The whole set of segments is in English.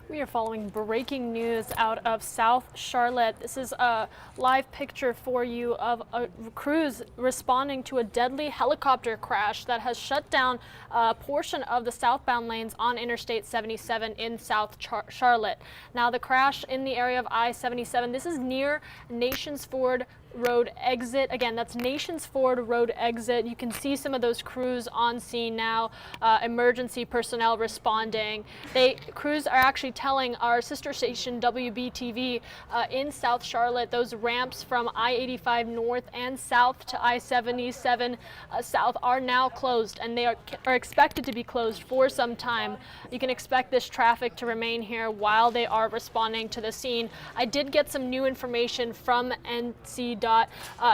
We are following breaking news out of South Charlotte. This is a live picture for you of a crews responding to a deadly helicopter crash that has shut down a portion of the southbound lanes on Interstate 77 in South Charlotte. Now, the crash in the area of I-77, this is near Nations Ford Road exit. Again, that's Nations Ford Road exit. You can see some of those crews on scene now, emergency personnel responding. Crews are actually telling our sister station WBTV in South Charlotte, those ramps from I-85 north and south to I-77 south are now closed, and they are expected to be closed for some time. You can expect this traffic to remain here while they are responding to the scene. I did get some new information from NCDOT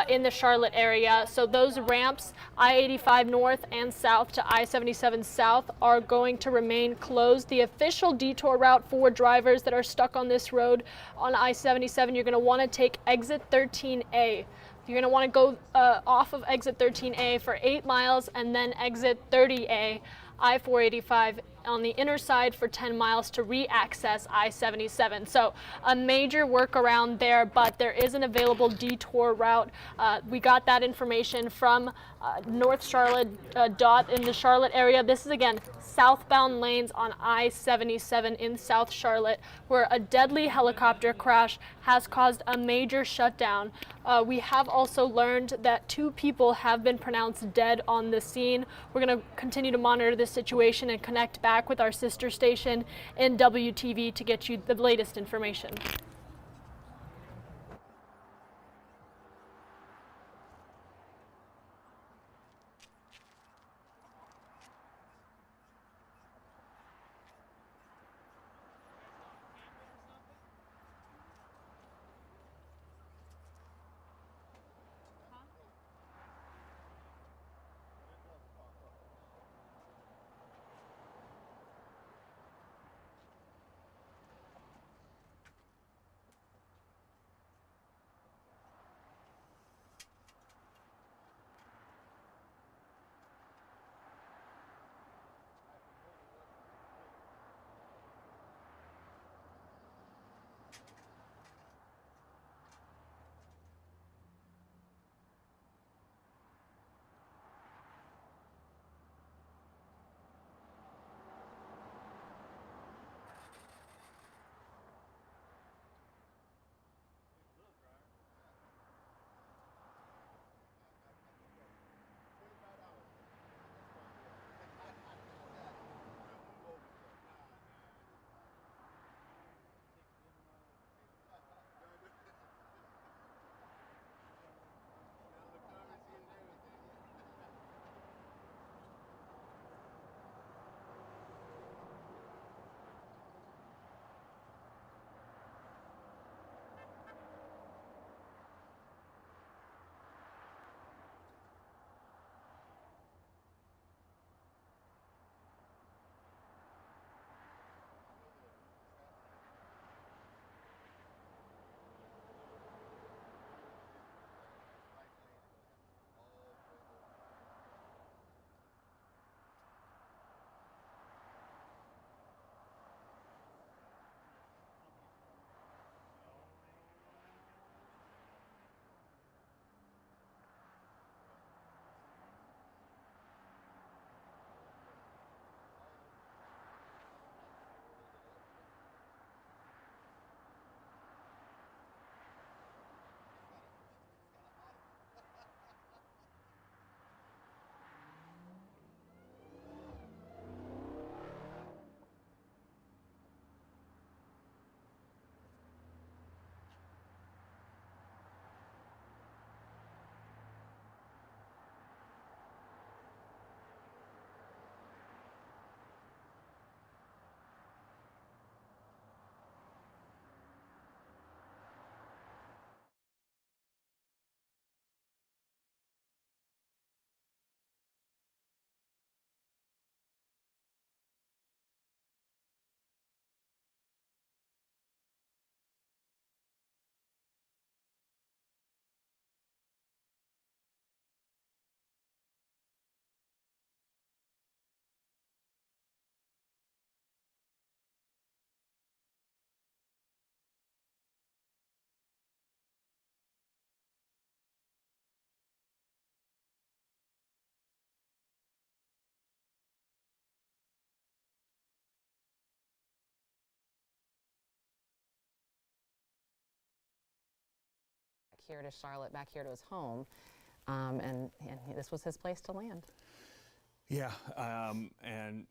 in the Charlotte area. So those ramps, I-85 north and south to I-77 south, are going to remain closed. The official detour route for drivers that are stuck on this road on I-77, you're going to want to take exit 13A. You're going to want to go off of exit 13A for 8 miles and then exit 30A, I-485 on the inner side for 10 miles to re-access I-77. So a major workaround there, but there is an available detour route. We got that information from North Charlotte DOT in the Charlotte area. This is, again, southbound lanes on I-77 in South Charlotte, where a deadly helicopter crash has caused a major shutdown. We have also learned that 2 people have been pronounced dead on the scene. We're going to continue to monitor this situation and connect back with our sister station in WTV to get you the latest information. here to Charlotte, back here to his home, and this was his place to land. Yeah, and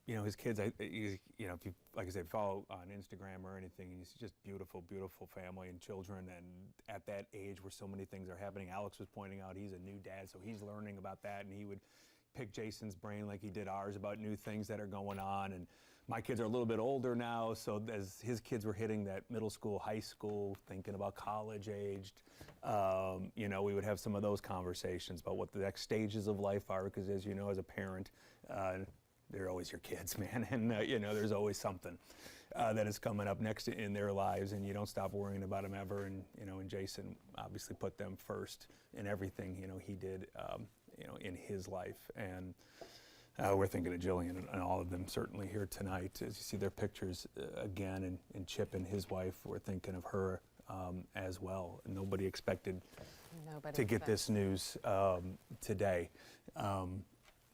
you know, his kids, you know, if you, like I said, follow on Instagram or anything, he's just beautiful, beautiful family and children. And at that age where so many things are happening, Alex was pointing out he's a new dad, so he's learning about that, and he would pick Jason's brain like he did ours about new things that are going on. And my kids are a little bit older now, so as his kids were hitting that middle school, high school, thinking about college aged, you know, we would have some of those conversations about what the next stages of life are, because as you know, as a parent, they're always your kids, man, and you know, there's always something that is coming up next in their lives, and you don't stop worrying about them ever. And you know, and Jason obviously put them first in everything, you know, he did, you know, in his life. And we're thinking of Jillian and all of them certainly here tonight. As you see their pictures again, and Chip and his wife, we're thinking of her as well. Nobody expected to get this news today.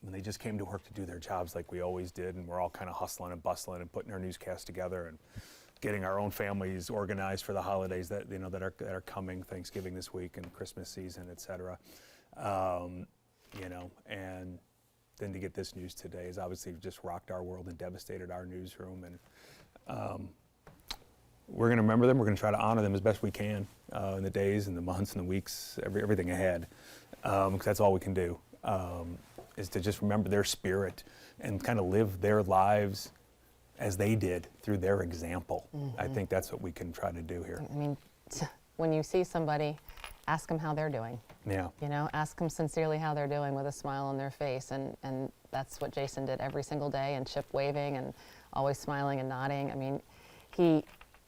And they just came to work to do their jobs like we always did, and we're all kind of hustling and bustling and putting our newscast together and getting our own families organized for the holidays that, you know, that are coming, Thanksgiving this week and Christmas season, et cetera. You know, and then to get this news today has obviously just rocked our world and devastated our newsroom. And we're going to remember them. We're going to try to honor them as best we can in the days and the months and the weeks, everything ahead, because that's all we can do. Is to just remember their spirit and kind of live their lives as they did through their example. Mm-hmm. I think that's what we can try to do here. I mean, when you see somebody, ask them how they're doing. Yeah. You know, ask them sincerely how they're doing with a smile on their face. And that's what Jason did every single day, and Chip waving and always smiling and nodding. I mean,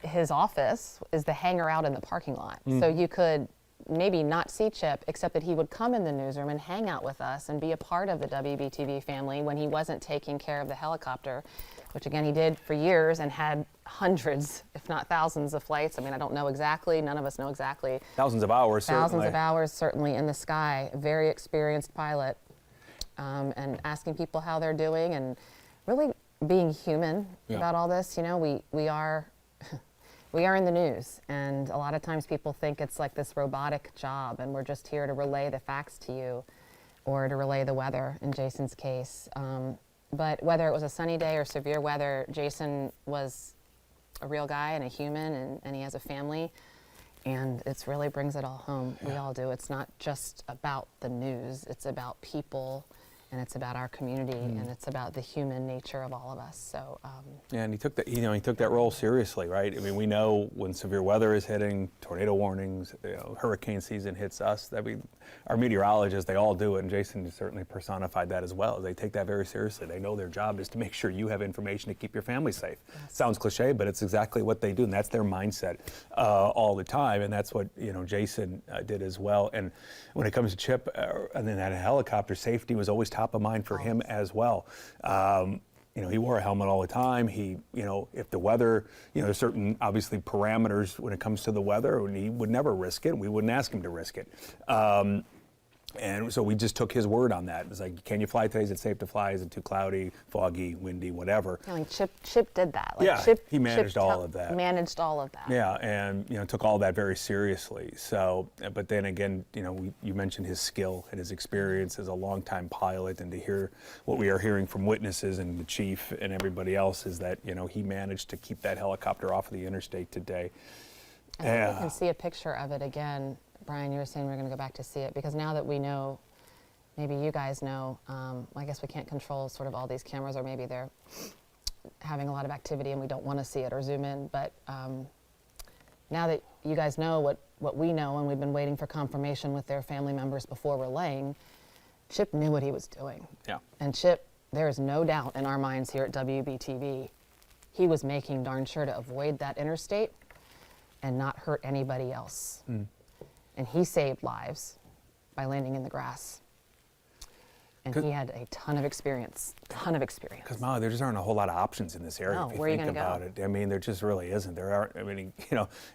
his office is the hangar out in the parking lot. Mm-hmm. So you could maybe not see Chip, except that he would come in the newsroom and hang out with us and be a part of the WBTV family when he wasn't taking care of the helicopter, which again he did for years and had hundreds, if not thousands of flights. I mean, I don't know exactly, none of us know exactly. Thousands of hours, Thousands of hours, certainly, in the sky. Very experienced pilot, and asking people how they're doing and really being human about all this. You know, we are in the news, and a lot of times people think it's like this robotic job, and we're just here to relay the facts to you, or to relay the weather in Jason's case. But whether it was a sunny day or severe weather, Jason was a real guy and a human, and he has a family, and it really brings it all home. Yeah. We all do. It's not just about the news, it's about people, and it's about our community, and it's about the human nature of all of us. So yeah, and he took that, you know, he took that role seriously, right? I mean, we know when severe weather is hitting, tornado warnings, you know, hurricane season hits us, that our meteorologists, they all do it, and Jason certainly personified that as well. They take that very seriously. They know their job is to make sure you have information to keep your family safe. Yes. Sounds cliche, but it's exactly what they do, and that's their mindset all the time, and that's what, you know, Jason did as well. And when it comes to Chip, and then that helicopter, safety was always top of mind for him as well. You know, he wore a helmet all the time. He, you know, if the weather, you know, there's certain obviously parameters when it comes to the weather, and he would never risk it. We wouldn't ask him to risk it. And so we just took his word on that. It was like, can you fly today? Is it safe to fly? Is it too cloudy, foggy, windy, whatever? I mean, Chip did that. Like, yeah, he managed all of that. Managed all of that. Yeah, and, you know, took all that very seriously. So, but then again, you know, you mentioned his skill and his experience as a longtime pilot, and to hear what we are hearing from witnesses and the chief and everybody else is that, you know, he managed to keep that helicopter off of the interstate today. I think we can see a picture of it again. Brian, you were saying we're going to go back to see it, because now that we know, maybe you guys know, I guess we can't control sort of all these cameras, or maybe they're having a lot of activity and we don't want to see it or zoom in, but now that you guys know what we know, and we've been waiting for confirmation with their family members before relaying, Chip knew what he was doing. Yeah. And Chip, there is no doubt in our minds here at WBTV, he was making darn sure to avoid that interstate and not hurt anybody else. And he saved lives by landing in the grass. And he had a ton of experience. Because Molly, there just aren't a whole lot of options in this area. No, if you where are you think gonna about go? it. I mean, there just really isn't. There aren't. I mean,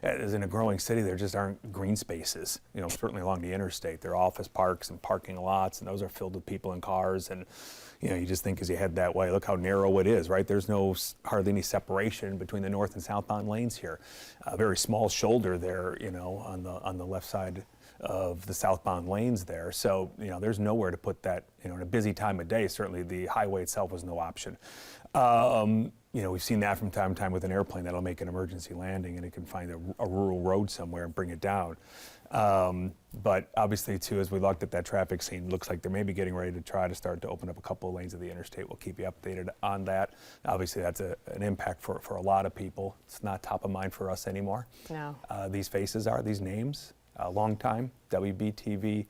as in a growing city, there just aren't green spaces. Certainly along the interstate, there are office parks and parking lots, and those are filled with people and cars. And you just think as you head that way, look how narrow it is, right? There's hardly any separation between the north and southbound lanes here. A very small shoulder there, on the left side of the southbound lanes there. So, there's nowhere to put that, in a busy time of day. Certainly the highway itself was no option. We've seen that from time to time with an airplane that'll make an emergency landing and it can find a rural road somewhere and bring it down. But obviously too, as we looked at that traffic scene, looks like they're maybe getting ready to try to start to open up a couple of lanes of the interstate. We'll keep you updated on that. Obviously that's an impact for a lot of people. It's not top of mind for us anymore. No. These faces are, these names. Long-time WBTV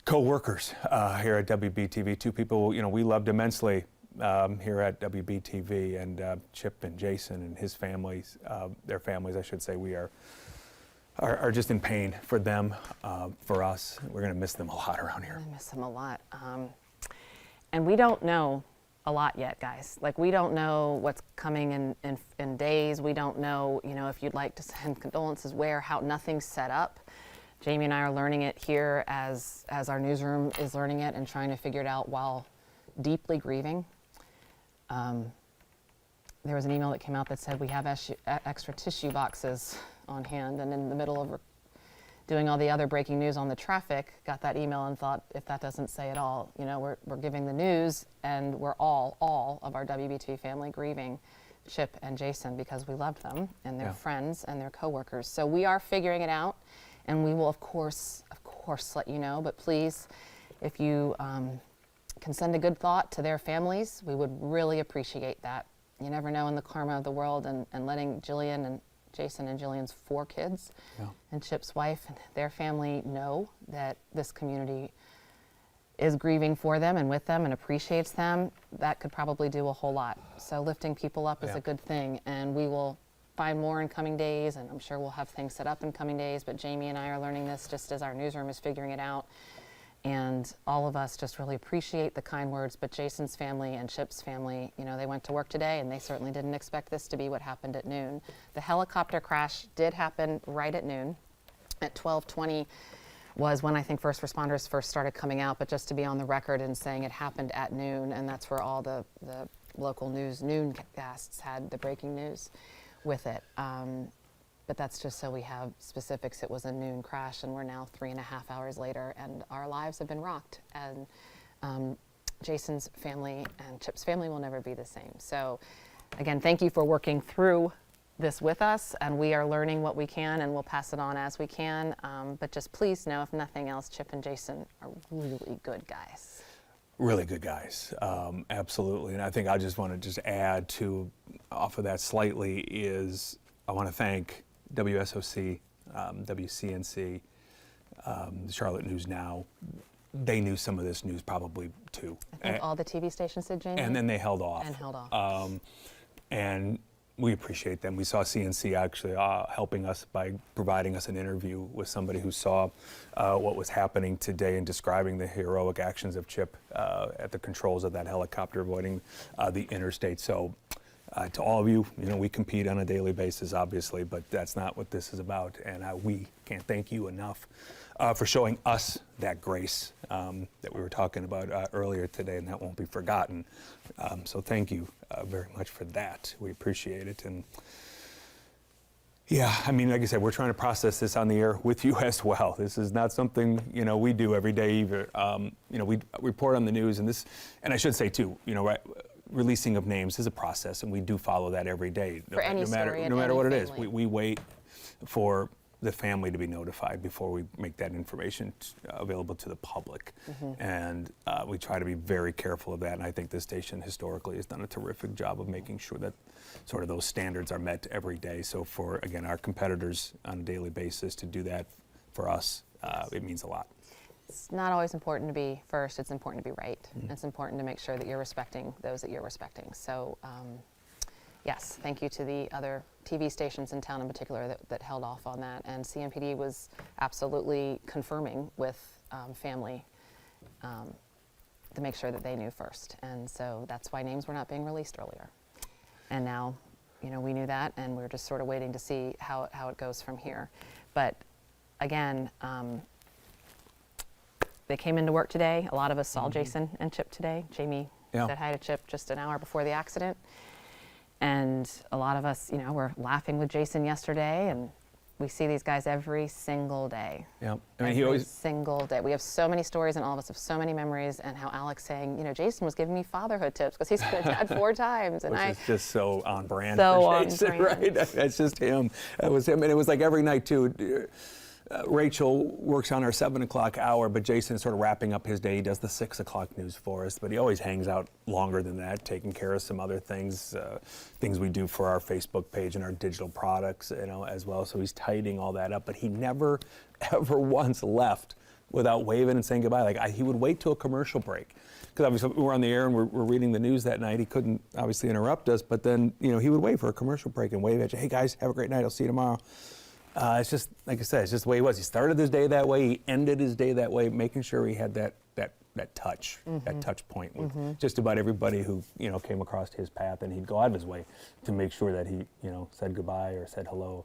co-workers here at WBTV. Two people, we loved immensely here at WBTV, and Chip and Jason and his families, their families, I should say, we are just in pain for them, for us. We're going to miss them a lot around here. I miss them a lot. And we don't know a lot yet, guys. Like, we don't know what's coming in days. We don't know, if you'd like to send condolences, how nothing's set up. Jamie and I are learning it here as our newsroom is learning it and trying to figure it out while deeply grieving. There was an email that came out that said we have extra tissue boxes on hand, and in the middle of doing all the other breaking news on the traffic, got that email and thought, if that doesn't say it all, we're giving the news, and we're all of our WBTV family grieving Chip and Jason because we loved them and their friends and their coworkers. So we are figuring it out, and we will of course let you know. But please, if you can send a good thought to their families, we would really appreciate that. You never know in the karma of the world, and letting Jillian and Jason and Jillian's 4 kids and Chip's wife and their family know that this community is grieving for them and with them and appreciates them, that could probably do a whole lot. So lifting people up is a good thing, and we will find more in coming days, and I'm sure we'll have things set up in coming days, but Jamie and I are learning this just as our newsroom is figuring it out. And all of us just really appreciate the kind words, but Jason's family and Chip's family, they went to work today and they certainly didn't expect this to be what happened at noon. The helicopter crash did happen right at noon. At 12:20 was when I think first responders first started coming out, but just to be on the record and saying it happened at noon, and that's where all the local news nooncasts had the breaking news with it. But that's just so we have specifics. It was a noon crash, and we're now 3.5 hours later, and our lives have been rocked. And Jason's family and Chip's family will never be the same. So again, thank you for working through this with us, and we are learning what we can, and we'll pass it on as we can. But just please know, if nothing else, Chip and Jason are really good guys. Really good guys, absolutely. And I think I just want to add to, off of that slightly, is I want to thank WSOC, WCNC, the Charlotte News Now. They knew some of this news probably too. I think all the TV stations did, Jamie. And then they held off. And we appreciate them. We saw CNC actually helping us by providing us an interview with somebody who saw what was happening today and describing the heroic actions of Chip at the controls of that helicopter avoiding the interstate. So to all of you, we compete on a daily basis, obviously, but that's not what this is about. And we can't thank you enough for showing us that grace that we were talking about earlier today, and that won't be forgotten. So thank you very much for that. We appreciate it. And yeah, I mean, like I said, we're trying to process this on the air with you as well. This is not something, we do every day either. We report on the news, and I should say too, right, releasing of names is a process, and we do follow that every day. For any story, no matter what it is, we wait for the family to be notified before we make that information available to the public. And we try to be very careful of that, and I think this station historically has done a terrific job of making sure that sort of those standards are met every day. So for, again, our competitors on a daily basis to do that for us, it means a lot. It's not always important to be first, it's important to be right. It's important to make sure that you're respecting those that you're respecting. So yes, thank you to the other TV stations in town in particular that held off on that. And CMPD was absolutely confirming with family to make sure that they knew first. And so that's why names were not being released earlier. And now, you know, we knew that, and we're just sort of waiting to see how it goes from here. But again, they came into work today. A lot of us saw Jason and Chip today. Jamie said hi to Chip just an hour before the accident. And a lot of us, you know, were laughing with Jason yesterday, and we see these guys every single day. Yeah, I mean, every single day. We have so many stories, and all of us have so many memories. And how Alex saying, you know, Jason was giving me fatherhood tips because he's been a dad 4 times, and which is just so on brand. So for on Jason, brand. right? That's just him. That was him, and it was like every night too. Rachel works on our 7 o'clock hour, but Jason's sort of wrapping up his day. He does the 6 o'clock news for us, but he always hangs out longer than that, taking care of some other things, things we do for our Facebook page and our digital products, you know, as well. So he's tidying all that up, but he never, ever once left without waving and saying goodbye. Like he would wait till a commercial break, because obviously we were on the air and we're reading the news that night. He couldn't obviously interrupt us, but then, you know, he would wait for a commercial break and wave at you. Hey guys, have a great night. I'll see you tomorrow. It's just, like I said, it's just the way he was. He started his day that way. He ended his day that way, making sure he had that touch, that touch point with just about everybody who, you know, came across his path, and he'd go out of his way to make sure that he, you know, said goodbye or said hello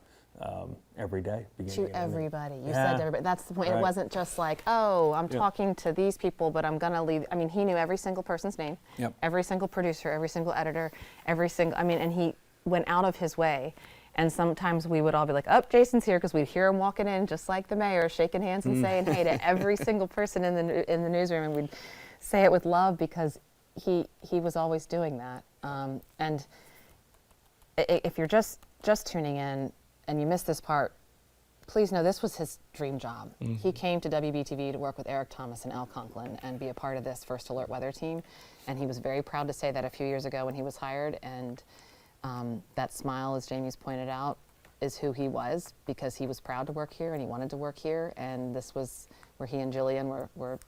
every day. To everybody. You said to everybody. That's the point. Right. It wasn't just like, oh, I'm talking to these people, but I'm going to leave. I mean, he knew every single person's name, every single producer, every single editor, and he went out of his way. And sometimes we would all be like, oh, Jason's here, because we'd hear him walking in just like the mayor, shaking hands and saying hey to every single person in the newsroom. And we'd say it with love, because he was always doing that. And if you're just tuning in and you missed this part, please know this was his dream job. He came to WBTV to work with Eric Thomas and Al Conklin and be a part of this First Alert weather team. And he was very proud to say that a few years ago when he was hired. And that smile, as Jamie's pointed out, is who he was, because he was proud to work here and he wanted to work here. And this was where he and Jillian were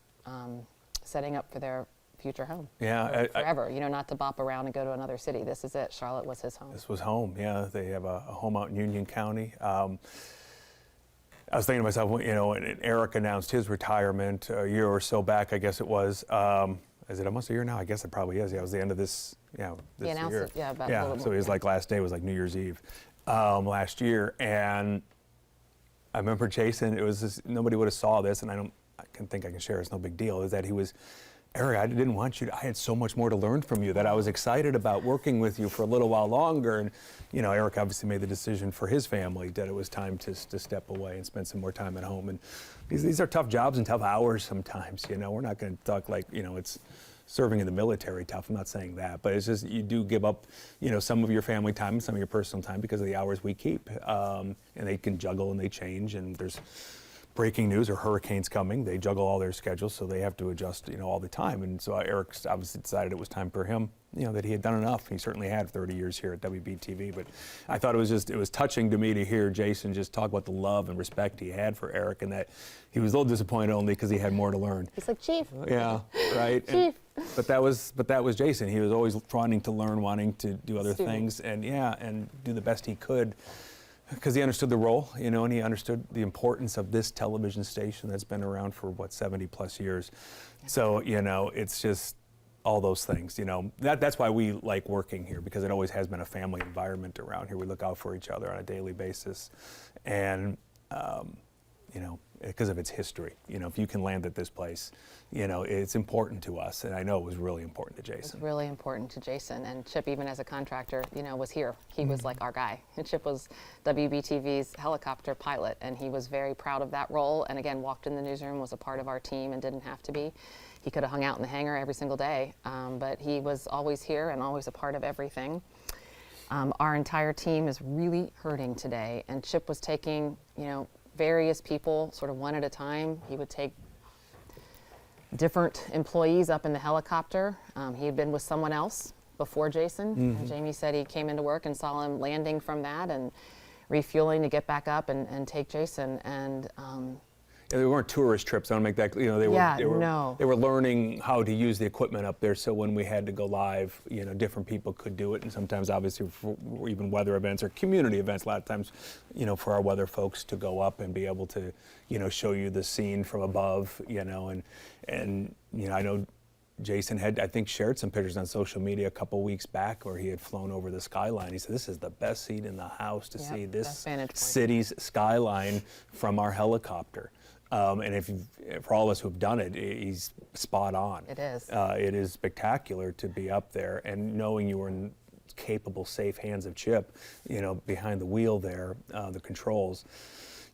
setting up for their future home. Yeah, forever. You know, not to bop around and go to another city. This is it. Charlotte was his home. This was home. Yeah, they have a home out in Union County. I was thinking to myself, you know, when Eric announced his retirement a year or so back, I guess it was. Is it almost a year now? I guess it probably is. Yeah, it was the end of this. Yeah, this he announced year. It, yeah, about a yeah. little So more, his like last day was like New Year's Eve last year, and I remember Jason. It was this, nobody would have saw this, and I can think I can share. It's no big deal. Is that he was, Eric, I didn't want you to, I had so much more to learn from you that I was excited about working with you for a little while longer. And, you know, Eric obviously made the decision for his family that it was time to step away and spend some more time at home. And these are tough jobs and tough hours sometimes, you know. We're not going to talk like, you know, it's serving in the military tough. I'm not saying that, but it's just, you do give up, you know, some of your family time and some of your personal time because of the hours we keep. And they can juggle and they change, and there's breaking news or hurricanes coming. They juggle all their schedules, so they have to adjust, you know, all the time. And so Eric obviously decided it was time for him, you know, that he had done enough. He certainly had 30 years here at WBTV, but I thought it was touching to me to hear Jason just talk about the love and respect he had for Eric, and that he was a little disappointed only because he had more to learn. He's like, Chief. Yeah, right. Chief. But that was Jason. He was always wanting to learn, wanting to do other things, and do the best he could, because he understood the role, you know, and he understood the importance of this television station that's been around for 70 plus years. So, you know, it's just all those things, you know. That's why we like working here, because it always has been a family environment around here. We look out for each other on a daily basis, and you know, because of its history. You know, if you can land at this place, you know, it's important to us, and I know it was really important to Jason. It was really important to Jason, and Chip, even as a contractor, you know, was here. He was like our guy. And Chip was WBTV's helicopter pilot, and he was very proud of that role, and again, walked in the newsroom, was a part of our team, and didn't have to be. He could have hung out in the hangar every single day, but he was always here and always a part of everything. Our entire team is really hurting today, and Chip was taking, you know, various people sort of one at a time. He would take different employees up in the helicopter. He had been with someone else before Jason. And Jamie said he came into work and saw him landing from that and refueling to get back up and take Jason. And they weren't tourist trips. I want to make that, you know, they were learning how to use the equipment up there. So when we had to go live, you know, different people could do it. And sometimes, obviously, for even weather events or community events, a lot of times, you know, for our weather folks to go up and be able to, you know, show you the scene from above, you know, and you know, I know Jason had, I think, shared some pictures on social media a couple weeks back where he had flown over the skyline. He said, this is the best seat in the house to see this city's skyline from our helicopter. And for all of us who've done it, he's spot on. It is. It is spectacular to be up there, and knowing you were in capable, safe hands of Chip, behind the wheel there, the controls,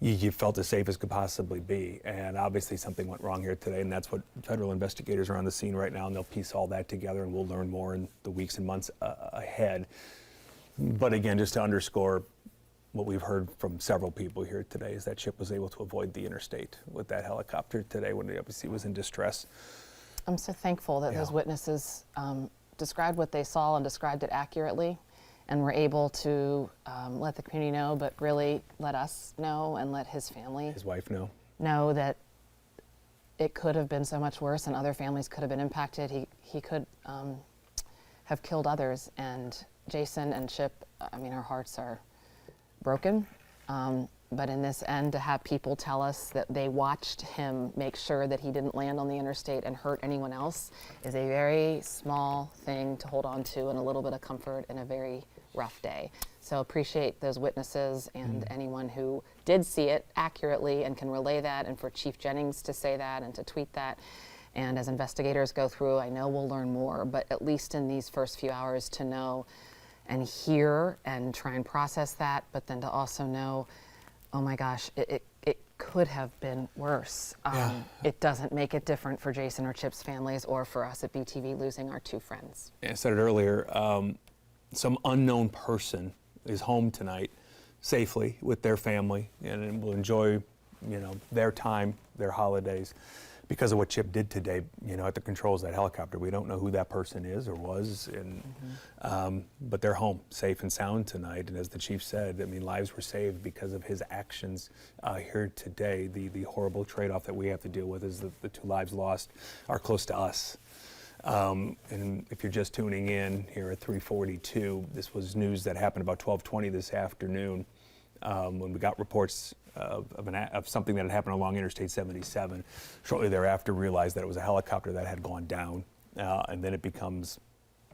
you felt as safe as could possibly be. And obviously something went wrong here today, and that's what federal investigators are on the scene right now, and they'll piece all that together, and we'll learn more in the weeks and months ahead. But again, just to underscore what we've heard from several people here today is that Chip was able to avoid the interstate with that helicopter today when he obviously was in distress. I'm so thankful that those witnesses described what they saw and described it accurately, and were able to let the community know, but really let us know and let his family, his wife, know that it could have been so much worse and other families could have been impacted. He could have killed others. And Jason and Chip, I mean, our hearts are broken. But in this end, to have people tell us that they watched him make sure that he didn't land on the interstate and hurt anyone else is a very small thing to hold on to, and a little bit of comfort in a very rough day. So appreciate those witnesses and anyone who did see it accurately and can relay that, and for Chief Jennings to say that and to tweet that. And as investigators go through, I know we'll learn more, but at least in these first few hours to know and hear and try and process that, but then to also know, oh my gosh, it could have been worse. It doesn't make it different for Jason or Chip's families or for us at BTV losing our two friends. I said it earlier, some unknown person is home tonight safely with their family and will enjoy, their time, their holidays, because of what Chip did today, at the controls of that helicopter. We don't know who that person is or was, and but they're home, safe and sound tonight. And as the chief said, I mean, lives were saved because of his actions here today. The horrible trade-off that we have to deal with is the two lives lost are close to us. And if you're just tuning in here at 3:42, this was news that happened about 12:20 this afternoon, when we got reports of something that had happened along Interstate 77. Shortly thereafter, realized that it was a helicopter that had gone down, and then it becomes,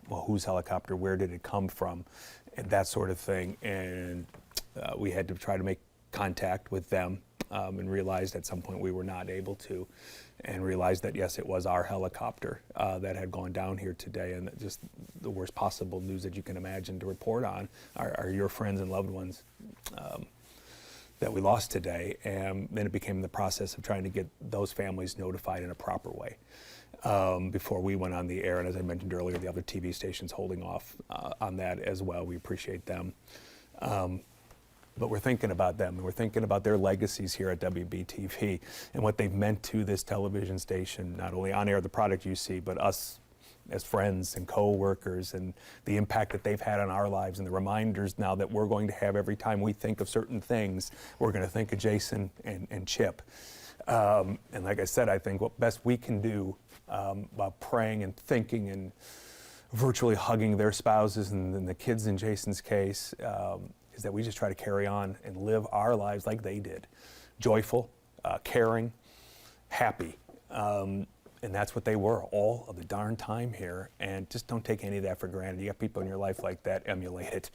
well, whose helicopter? Where did it come from? And that sort of thing. And we had to try to make contact with them, and realized at some point we were not able to, and realized that yes, it was our helicopter that had gone down here today. And that just the worst possible news that you can imagine to report on are your friends and loved ones that we lost today. And then it became the process of trying to get those families notified in a proper way before we went on the air. And as I mentioned earlier, the other TV stations holding off on that as well. We appreciate them. But we're thinking about them, and we're thinking about their legacies here at WBTV and what they've meant to this television station, not only on air, the product you see, but us as friends and co-workers, and the impact that they've had on our lives, and the reminders now that we're going to have every time we think of certain things, we're going to think of Jason and Chip. And like I said, I think what best we can do by praying and thinking and virtually hugging their spouses, and the kids in Jason's case, is that we just try to carry on and live our lives like they did. Joyful, caring, happy. And that's what they were all of the darn time here. And just don't take any of that for granted. You got people in your life like that, emulate it.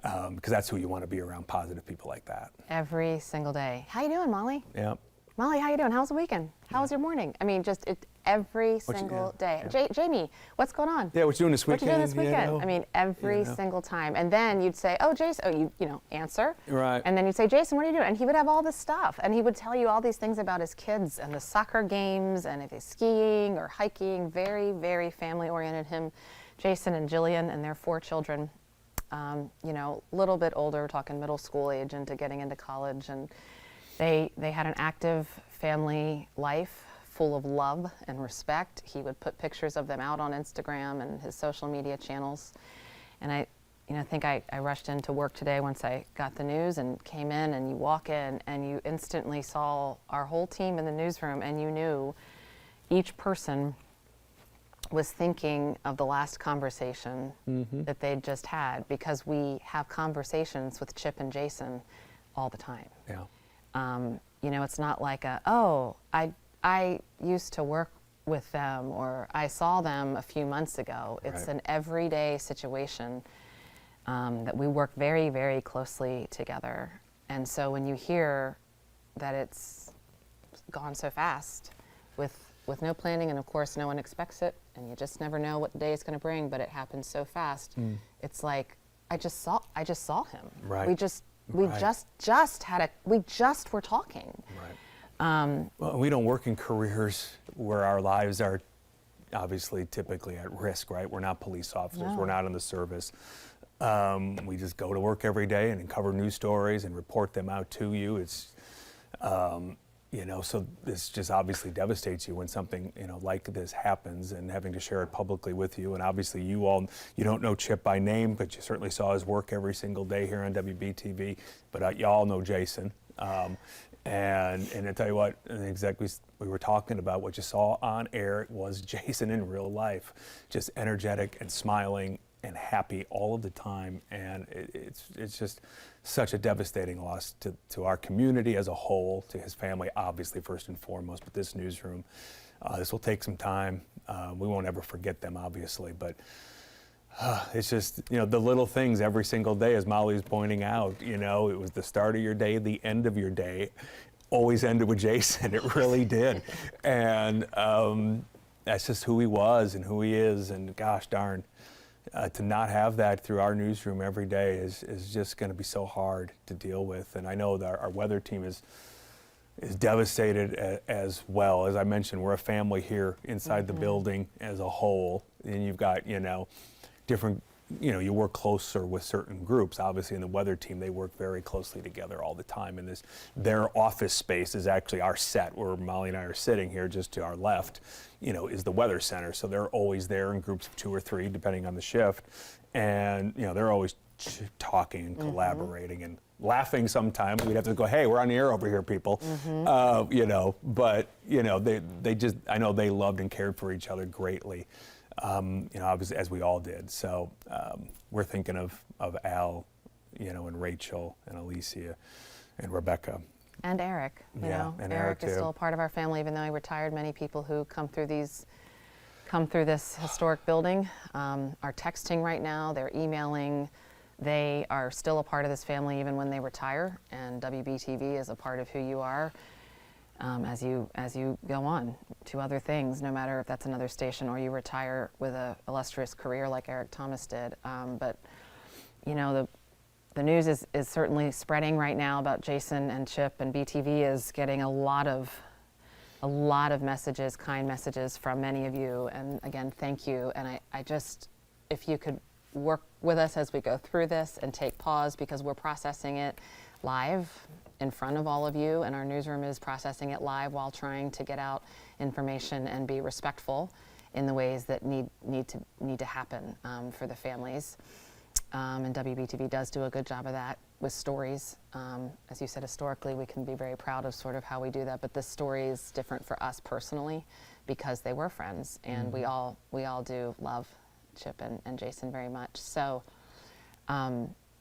Because that's who you want to be around, positive people like that. Every single day. How you doing, Molly? Yeah. Molly, how you doing? How's the weekend? How was your morning? I mean, just every single day. Jamie, what's going on? Yeah, what you doing this weekend? What you doing this weekend? I mean, every single time. And then you'd say, oh, Jason, you answer. Right. And then you'd say, Jason, what are you doing? And he would have all this stuff. And he would tell you all these things about his kids and the soccer games and if he's skiing or hiking. Very, very family-oriented him. Jason and Jillian and their 4 children, a little bit older, talking middle school age into getting into college. And they had an active family life full of love and respect. He would put pictures of them out on Instagram and his social media channels. And I think I rushed into work today once I got the news and came in, and you walk in and you instantly saw our whole team in the newsroom, and you knew each person was thinking of the last conversation that they'd just had, because we have conversations with Chip and Jason all the time. Yeah. It's not like I used to work with them, or I saw them a few months ago. It's Right. an everyday situation that we work very, very closely together. And so when you hear that it's gone so fast with no planning, and of course no one expects it, and you just never know what the day is going to bring, but it happens so fast. It's like I just saw him. Right. We Right. we just were talking. Right. Well, we don't work in careers where our lives are obviously typically at risk, right? We're not police officers. No. We're not in the service. We just go to work every day and cover news stories and report them out to you. It's, so this just obviously devastates you when something, like this happens, and having to share it publicly with you. And obviously you don't know Chip by name, but you certainly saw his work every single day here on WBTV. But you all know Jason. And I tell you what, exactly, we were talking about what you saw on air was Jason in real life, just energetic and smiling and happy all of the time. And it's just such a devastating loss to our community as a whole, to his family, obviously, first and foremost, but this newsroom. This will take some time. We won't ever forget them, obviously, but it's just, the little things every single day, as Molly's pointing out, it was the start of your day, the end of your day, always ended with Jason. It really did. And that's just who he was and who he is. And gosh darn, to not have that through our newsroom every day is just going to be so hard to deal with. And I know that our weather team is devastated as well. As I mentioned, we're a family here inside the building as a whole. And you've got, different, you work closer with certain groups. Obviously, in the weather team, they work very closely together all the time. And their office space is actually our set, where Molly and I are sitting here. Just to our left, is the weather center. So they're always there in groups of 2 or 3, depending on the shift. And, they're always talking and collaborating and laughing sometimes. We'd have to go, hey, we're on the air over here, people. But, they just, I know they loved and cared for each other greatly. Obviously, as we all did. So we're thinking of Al, and Rachel and Alicia and Rebecca. And Eric, and Eric is too. still a part of our family, even though he retired. Many people who come through this historic building are texting right now. They're emailing. They are still a part of this family even when they retire. And WBTV is a part of who you are as you go on to other things, no matter if that's another station or you retire with a illustrious career like Eric Thomas did. But the news is certainly spreading right now about Jason and Chip, and BTV is getting a lot of messages, kind messages from many of you. And again, thank you. And I just, if you could work with us as we go through this and take pause, because we're processing it live in front of all of you, and our newsroom is processing it live while trying to get out information and be respectful in the ways that need to happen for the families. And WBTV does do a good job of that with stories. As you said, historically, we can be very proud of sort of how we do that, but this story is different for us personally because they were friends, and we all do love Chip and Jason very much. So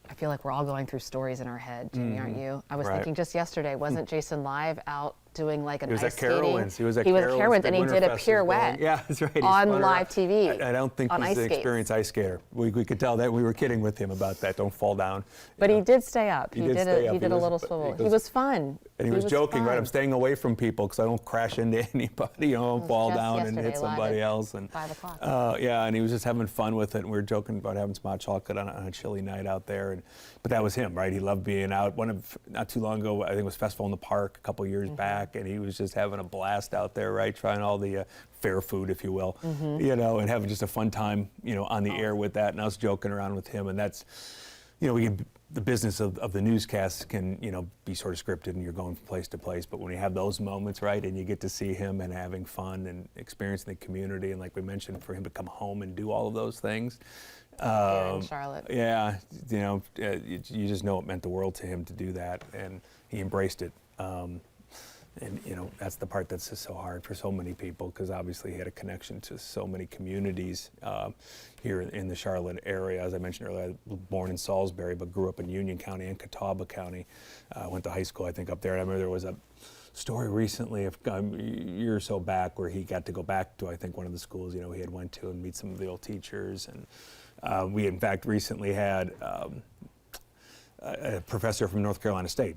I feel like we're all going through stories in our head, Jamie, aren't you? I was thinking just yesterday, wasn't Jason live out doing like an ice skating? He was at Carowinds, and he did a pirouette that's right. on live TV. I don't think he's an experienced ice skater. We could tell that. We were kidding with him about that. Don't fall down. But he did stay up. He did a little swivel. He was fun. And he was joking, fun. right? I'm staying away from people because I don't crash into anybody, don't fall down and hit somebody else. And 5 o'clock. and he was just having fun with it. And we were joking about having some hot chocolate on a chilly night out there. But that was him, right? He loved being out. Not too long ago, I think it was Festival in the Park a couple years back, and he was just having a blast out there, right? Trying all the fair food, if you will, and having just a fun time, on the air with that. And I was joking around with him, and that's, the business of the newscasts can, be sort of scripted and you're going from place to place. But when you have those moments, right, and you get to see him and having fun and experiencing the community, and like we mentioned, for him to come home and do all of those things. Here in Charlotte. Yeah, you just know it meant the world to him to do that, and he embraced it. And that's the part that's just so hard for so many people, because obviously he had a connection to so many communities here in the Charlotte area. As I mentioned earlier, I was born in Salisbury, but grew up in Union County and Catawba County. Went to high school, I think, up there. And I remember there was a story recently, a year or so back, where he got to go back to, I think, one of the schools, he had went to and meet some of the old teachers. And we, in fact, recently had a professor from North Carolina State.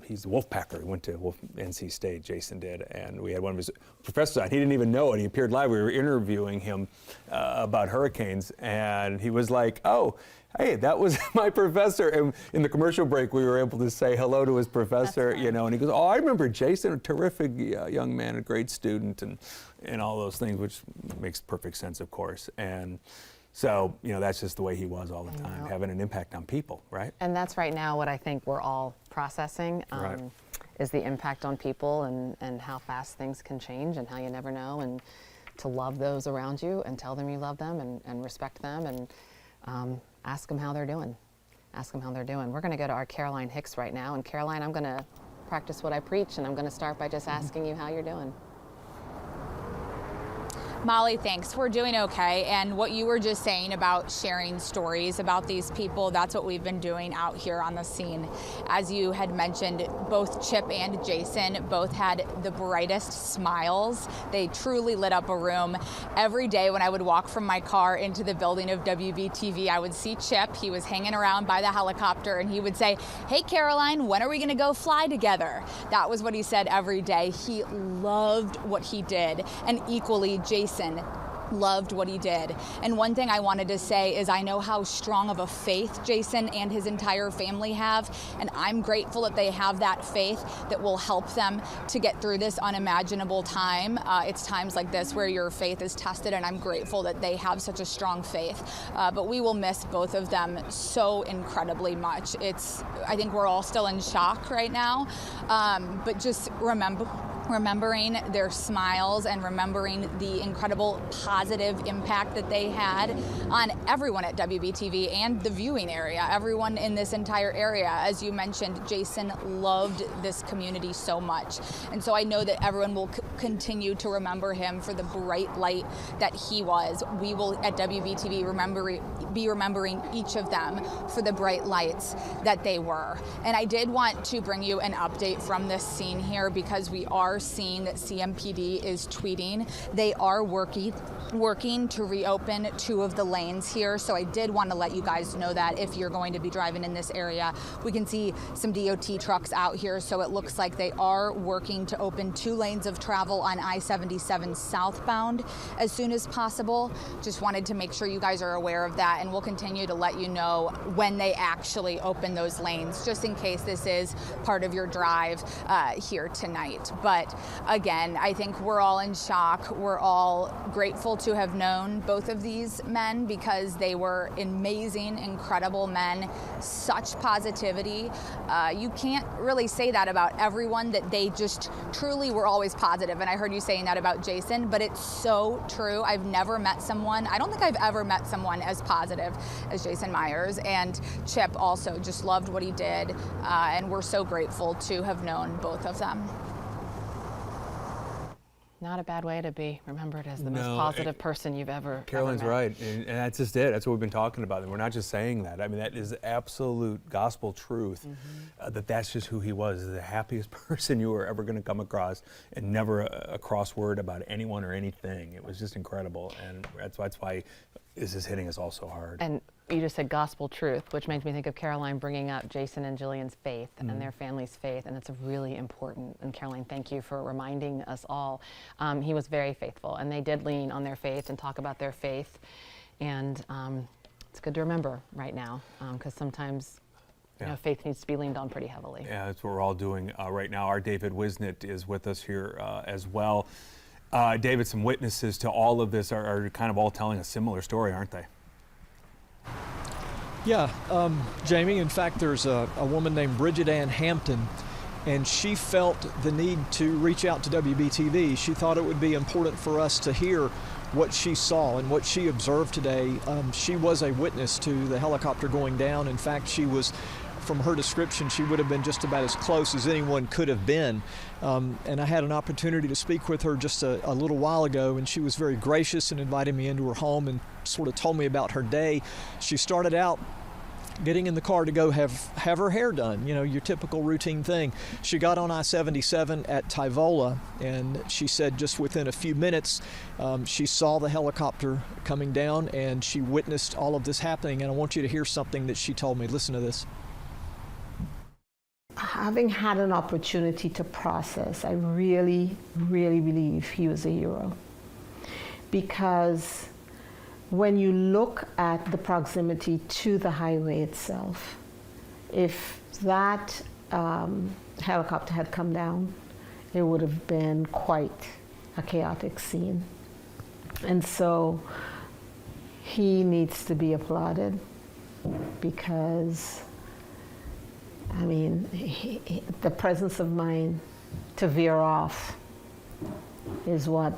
He's a Wolfpacker. He went to NC State, Jason did, and we had one of his professors on. He didn't even know it. He appeared live. We were interviewing him about hurricanes, and he was like, "Oh, hey, that was my professor." And in the commercial break, we were able to say hello to his professor, and he goes, "Oh, I remember Jason, a terrific young man, a great student," and all those things, which makes perfect sense, of course. And so, that's just the way he was all the time, having an impact on people, right? And that's right now what I think we're all processing, Right. is the impact on people and how fast things can change and how you never know, and to love those around you and tell them you love them and respect them, and ask them how they're doing. Ask them how they're doing. We're going to go to our Caroline Hicks right now. And Caroline, I'm going to practice what I preach, and I'm going to start by just asking you how you're doing. Molly, thanks. We're doing okay. And what you were just saying about sharing stories about these people, that's what we've been doing out here on the scene. As you had mentioned, both Chip and Jason both had the brightest smiles. They truly lit up a room. Every day when I would walk from my car into the building of WBTV, I would see Chip. He was hanging around by the helicopter, and he would say, "Hey, Caroline, when are we going to go fly together?" That was what he said every day. He loved what he did. And equally, Jason loved what he did. And one thing I wanted to say is I know how strong of a faith Jason and his entire family have, and I'm grateful that they have that faith that will help them to get through this unimaginable time. It's times like this where your faith is tested, and I'm grateful that they have such a strong faith. But we will miss both of them so incredibly much. I think we're all still in shock right now, but just remembering their smiles and remembering the incredible positive impact that they had on everyone at WBTV and the viewing area, everyone in this entire area. As you mentioned, Jason loved this community so much. And so I know that everyone will continue to remember him for the bright light that he was. We will at WBTV be remembering each of them for the bright lights that they were. And I did want to bring you an update from this scene here, because we are seeing that CMPD is tweeting. They are working to reopen 2 of the lanes here. So I did want to let you guys know that if you're going to be driving in this area, we can see some DOT trucks out here. So it looks like they are working to open 2 lanes of travel on I-77 southbound as soon as possible. Just wanted to make sure you guys are aware of that, and we'll continue to let you know when they actually open those lanes, just in case this is part of your drive here tonight. But again, I think we're all in shock. We're all grateful to have known both of these men, because they were amazing, incredible men, such positivity. You can't really say that about everyone, that they just truly were always positive. And I heard you saying that about Jason, but it's so true. I've never met someone, I don't think I've ever met someone as positive as Jason Myers. And Chip also just loved what he did. And we're so grateful to have known both of them. Not a bad way to be remembered as the most positive person you've ever Caroline's met. right, and that's just it. That's what we've been talking about, and we're not just saying that. I mean, that is absolute gospel truth, that's just who he was, the happiest person you were ever going to come across, and never a cross word about anyone or anything. It was just incredible, and that's why this is hitting us all so hard. And you just said gospel truth, which makes me think of Caroline bringing up Jason and Jillian's faith and their family's faith, and it's really important. And Caroline, thank you for reminding us all. He was very faithful, and they did lean on their faith and talk about their faith. And it's good to remember right now, because sometimes faith needs to be leaned on pretty heavily. Yeah, that's what we're all doing right now. Our David Wisnett is with us here as well. David, some witnesses to all of this are kind of all telling a similar story, aren't they? Yeah, Jamie, in fact, there's a woman named Bridget Ann Hampton, and she felt the need to reach out to WBTV. She thought it would be important for us to hear what she saw and what she observed today. She was a witness to the helicopter going down. In fact, she was, from her description, she would have been just about as close as anyone could have been. And I had an opportunity to speak with her just a little while ago, and she was very gracious and invited me into her home and sort of told me about her day. She started out getting in the car to go have her hair done, your typical routine thing. She got on I-77 at Tyvola, and she said just within a few minutes she saw the helicopter coming down, and she witnessed all of this happening. And I want you to hear something that she told me. Listen to this. Having had an opportunity to process, I really, really believe he was a hero. Because when you look at the proximity to the highway itself, if that helicopter had come down, it would have been quite a chaotic scene. And so he needs to be applauded because, I mean, the presence of mind to veer off is what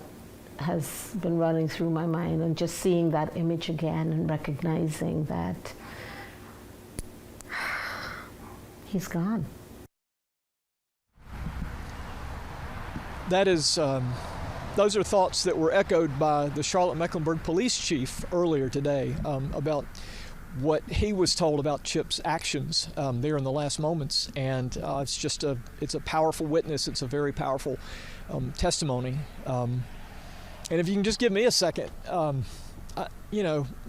has been running through my mind, and just seeing that image again and recognizing that he's gone. That is, those are thoughts that were echoed by the Charlotte-Mecklenburg police chief earlier today about what he was told about Chip's actions there in the last moments. And it's a powerful witness. It's a very powerful testimony. And if you can just give me a second, the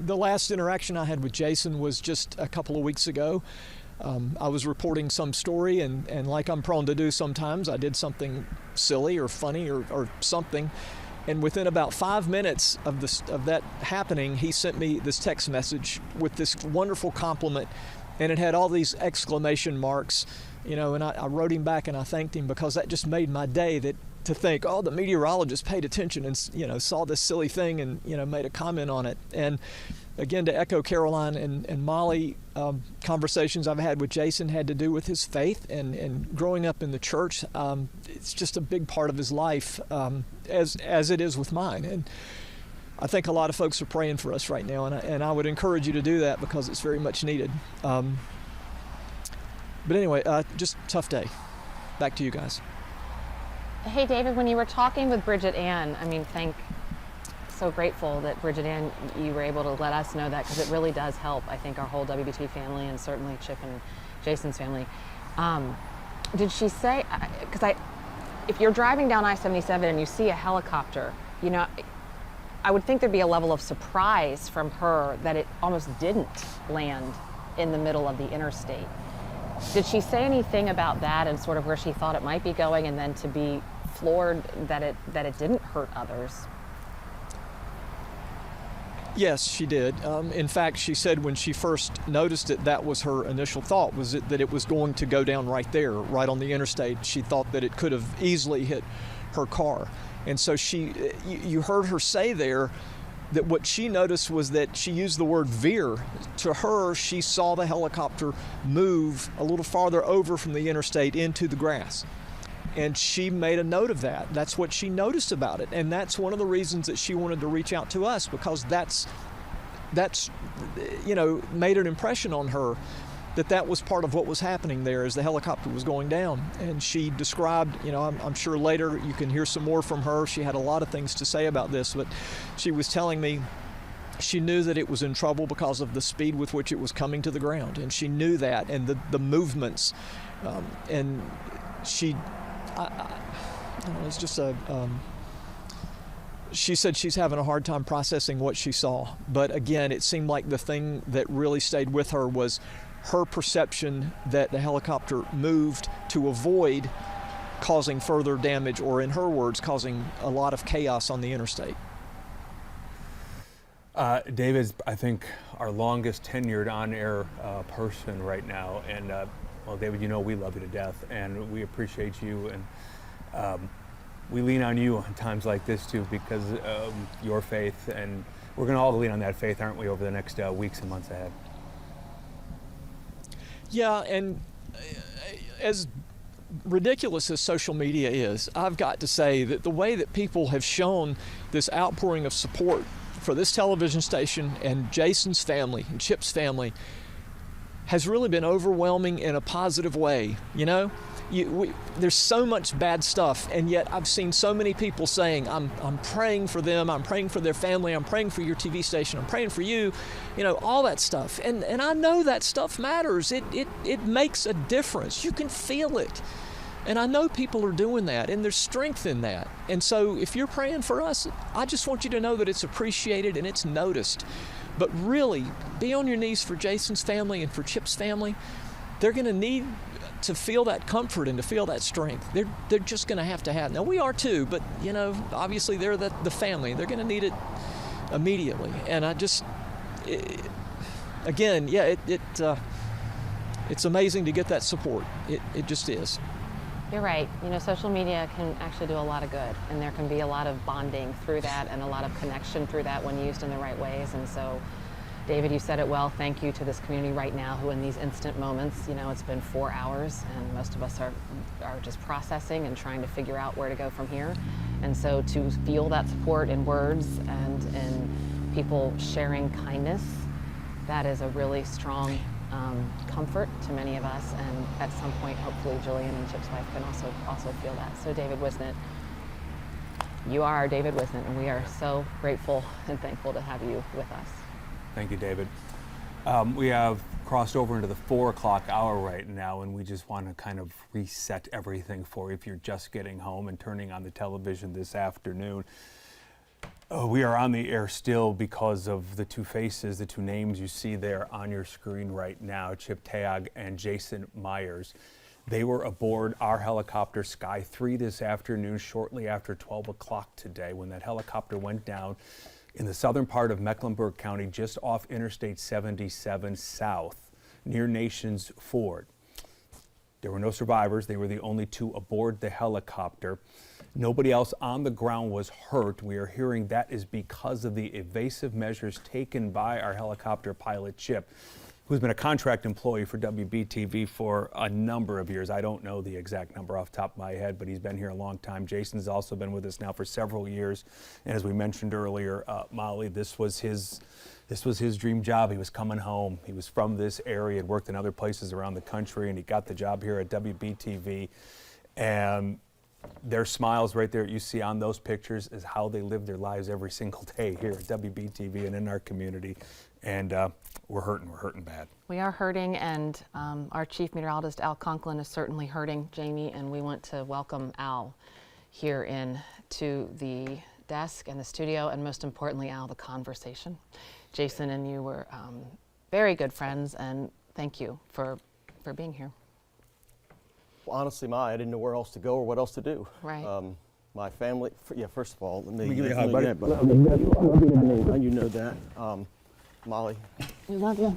last interaction I had with Jason was just a couple of weeks ago. I was reporting some story, and like I'm prone to do sometimes, I did something silly or funny or something. And within about 5 minutes of that happening, he sent me this text message with this wonderful compliment, and it had all these exclamation marks, and I wrote him back and I thanked him, because that just made my day, to think, oh, the meteorologist paid attention and saw this silly thing and made a comment on it. And again, to echo Caroline and Molly, conversations I've had with Jason had to do with his faith and growing up in the church. It's just a big part of his life, as it is with mine. And I think a lot of folks are praying for us right now, and I would encourage you to do that, because it's very much needed. But anyway, just tough day. Back to you guys. Hey, David, when you were talking with Bridget Ann, so grateful that Bridget Ann, you were able to let us know that, because it really does help, I think, our whole WBT family, and certainly Chip and Jason's family. Did she say, because if you're driving down I-77 and you see a helicopter, I would think there'd be a level of surprise from her that it almost didn't land in the middle of the interstate. Did she say anything about that and sort of where she thought it might be going, and then to be floored that it didn't hurt others? Yes, she did. In fact, she said when she first noticed it, that was her initial thought, was that it was going to go down right there, right on the interstate. She thought that it could have easily hit her car. And so you heard her say there that what she noticed was that she used the word veer. To her, she saw the helicopter move a little farther over from the interstate into the grass. And she made a note of that. That's what she noticed about it. And that's one of the reasons that she wanted to reach out to us, because that's made an impression on her, that was part of what was happening there as the helicopter was going down. And she described, I'm sure later you can hear some more from her. She had a lot of things to say about this, but she was telling me she knew that it was in trouble because of the speed with which it was coming to the ground. And she knew that, and the movements. And she, it's just she said she's having a hard time processing what she saw. But again, it seemed like the thing that really stayed with her was her perception that the helicopter moved to avoid causing further damage, or in her words, causing a lot of chaos on the interstate. David's, I think, our longest tenured on-air person right now. And, well, David, we love you to death, and we appreciate you. And we lean on you in times like this, too, because of your faith. And we're going to all lean on that faith, aren't we, over the next weeks and months ahead? Yeah, and as ridiculous as social media is, I've got to say that the way that people have shown this outpouring of support for this television station and Jason's family and Chip's family has really been overwhelming in a positive way, there's so much bad stuff, and yet I've seen so many people saying, I'm praying for them, I'm praying for their family, I'm praying for your TV station, I'm praying for you, all that stuff. And I know that stuff matters. It makes a difference. You can feel it. And I know people are doing that, and there's strength in that. And so if you're praying for us, I just want you to know that it's appreciated and it's noticed. But really, be on your knees for Jason's family and for Chip's family. They're going to need to feel that comfort and to feel that strength. They're just going to have it. Now, we are too, but, obviously they're the family. They're going to need it immediately. And it's amazing to get that support. It just is. You're right. Social media can actually do a lot of good, and there can be a lot of bonding through that and a lot of connection through that when used in the right ways. And so, David, you said it well. Thank you to this community right now who in these instant moments, it's been 4 hours and most of us are just processing and trying to figure out where to go from here. And so to feel that support in words and in people sharing kindness, that is a really strong comfort to many of us, and at some point, hopefully, Jillian and Chip's wife can also feel that. So, David Wisnett, you are our David Wisnett, and we are so grateful and thankful to have you with us. Thank you, David. We have crossed over into the 4 o'clock hour right now, and we just want to kind of reset everything for you if you're just getting home and turning on the television this afternoon. We are on the air still because of the two faces, the two names you see there on your screen right now, Chip Taag and Jason Myers. They were aboard our helicopter Sky 3 this afternoon, shortly after 12 o'clock today, when that helicopter went down in the southern part of Mecklenburg County, just off Interstate 77 South, near Nations Ford. There were no survivors. They were the only two aboard the helicopter. Nobody else on the ground was hurt. We are hearing that is because of the evasive measures taken by our helicopter pilot, Chip, who's been a contract employee for WBTV for a number of years. I don't know the exact number off the top of my head, but he's been here a long time. Jason's also been with us now for several years. And as we mentioned earlier, Molly, this was his dream job. He was coming home. He was from this area, had worked in other places around the country, and he got the job here at WBTV. And their smiles right there you see on those pictures is how they live their lives every single day here at WBTV and in our community. And we're hurting bad. We are hurting, and our chief meteorologist, Al Conklin, is certainly hurting, Jamie, and we want to welcome Al here in to the desk and the studio, and most importantly, Al, the conversation. Jason and you were very good friends, and thank you for being here. Honestly, I didn't know where else to go or what else to do. Right. My family, first of all, let me give you a hug, buddy. You know that. Molly. We love you.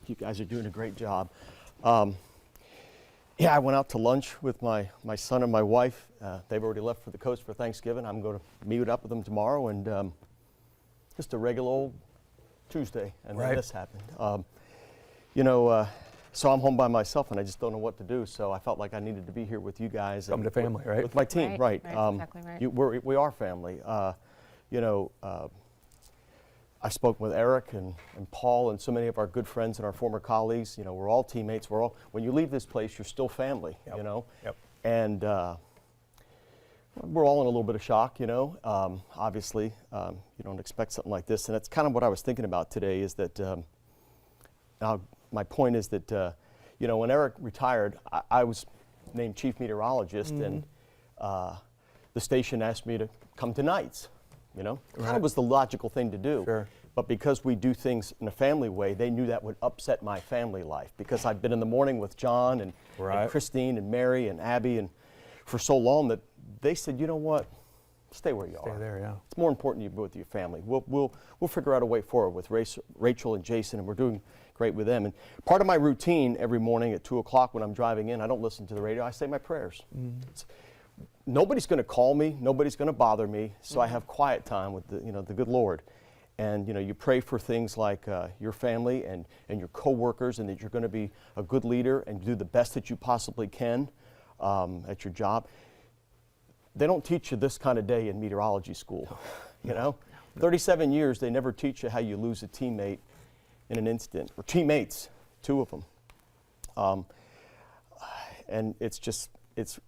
You guys are doing a great job. I went out to lunch with my son and my wife. They've already left for the coast for Thanksgiving. I'm going to meet up with them tomorrow, and just a regular old Tuesday, and then this happened. So I'm home by myself, and I just don't know what to do. So I felt like I needed to be here with you guys. Come to family, right? With my team, right. Exactly right. We are family. I spoke with Eric and Paul and so many of our good friends and our former colleagues. We're all teammates. When you leave this place, you're still family, Yep. And we're all in a little bit of shock, Obviously, you don't expect something like this. And that's kind of what I was thinking about today is that my point is that, when Eric retired, I was named chief meteorologist, and the station asked me to come to nights, Kind of was the logical thing to do. Sure. But because we do things in a family way, they knew that would upset my family life, because I've been in the morning with John and Christine and Mary and Abby and for so long that they said, you know what, stay where you are. Stay there, yeah. It's more important you be with your family. We'll figure out a way forward with Rachel and Jason, and we're doing great with them. And part of my routine every morning at 2 o'clock when I'm driving in, I don't listen to the radio, I say my prayers. Nobody's going to call me, nobody's going to bother me, so I have quiet time with the good Lord. And you pray for things like your family and your coworkers, and that you're going to be a good leader and do the best that you possibly can at your job. They don't teach you this kind of day in meteorology school, 37 years, they never teach you how you lose a teammate in an instant, or teammates, two of them. and it's just,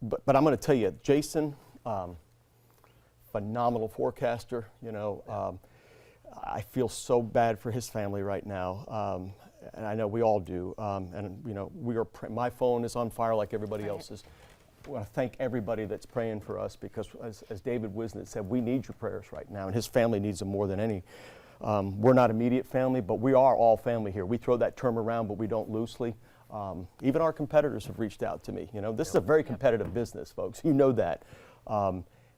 but I'm going to tell you, Jason, phenomenal forecaster, you know. I feel so bad for his family right now, and I know we all do. And you know, my phone is on fire like everybody else's. I want to thank everybody that's praying for us, because as David Wisnett said, we need your prayers right now, and his family needs them more than any. We're not immediate family, but we are all family here. We throw that term around, but we don't loosely. Even our competitors have reached out to me. You know, this is a very competitive business, folks. You know that.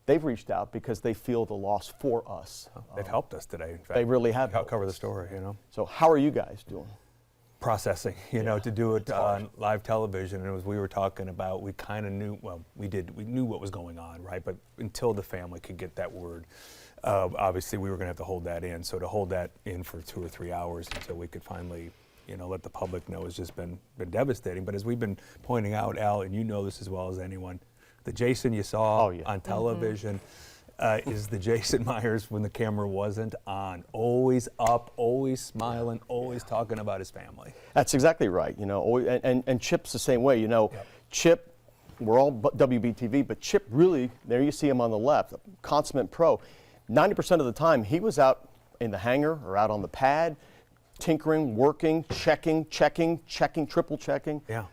They've reached out because they feel the loss for us. They've helped us today, in fact. They really have. Cover the story, you know. So how are you guys doing? Processing, you know, to do it on live television. And as we were talking about, we kind of knew, well, we knew what was going on, right? But until the family could get that word, obviously we were going to have to hold that in. So to hold that in for 2 or 3 hours until we could finally, you know, let the public know has just been devastating. But as we've been pointing out, Al, and you know this as well as anyone, the Jason you saw on television is the Jason Myers when the camera wasn't on. Always up, always smiling, always talking about his family. That's exactly right. You know, and Chip's the same way. You know, Chip, we're all WBTV, but Chip really, there you see him on the left, consummate pro. 90% of the time he was out in the hangar or out on the pad, tinkering, working, checking, triple checking. Yeah.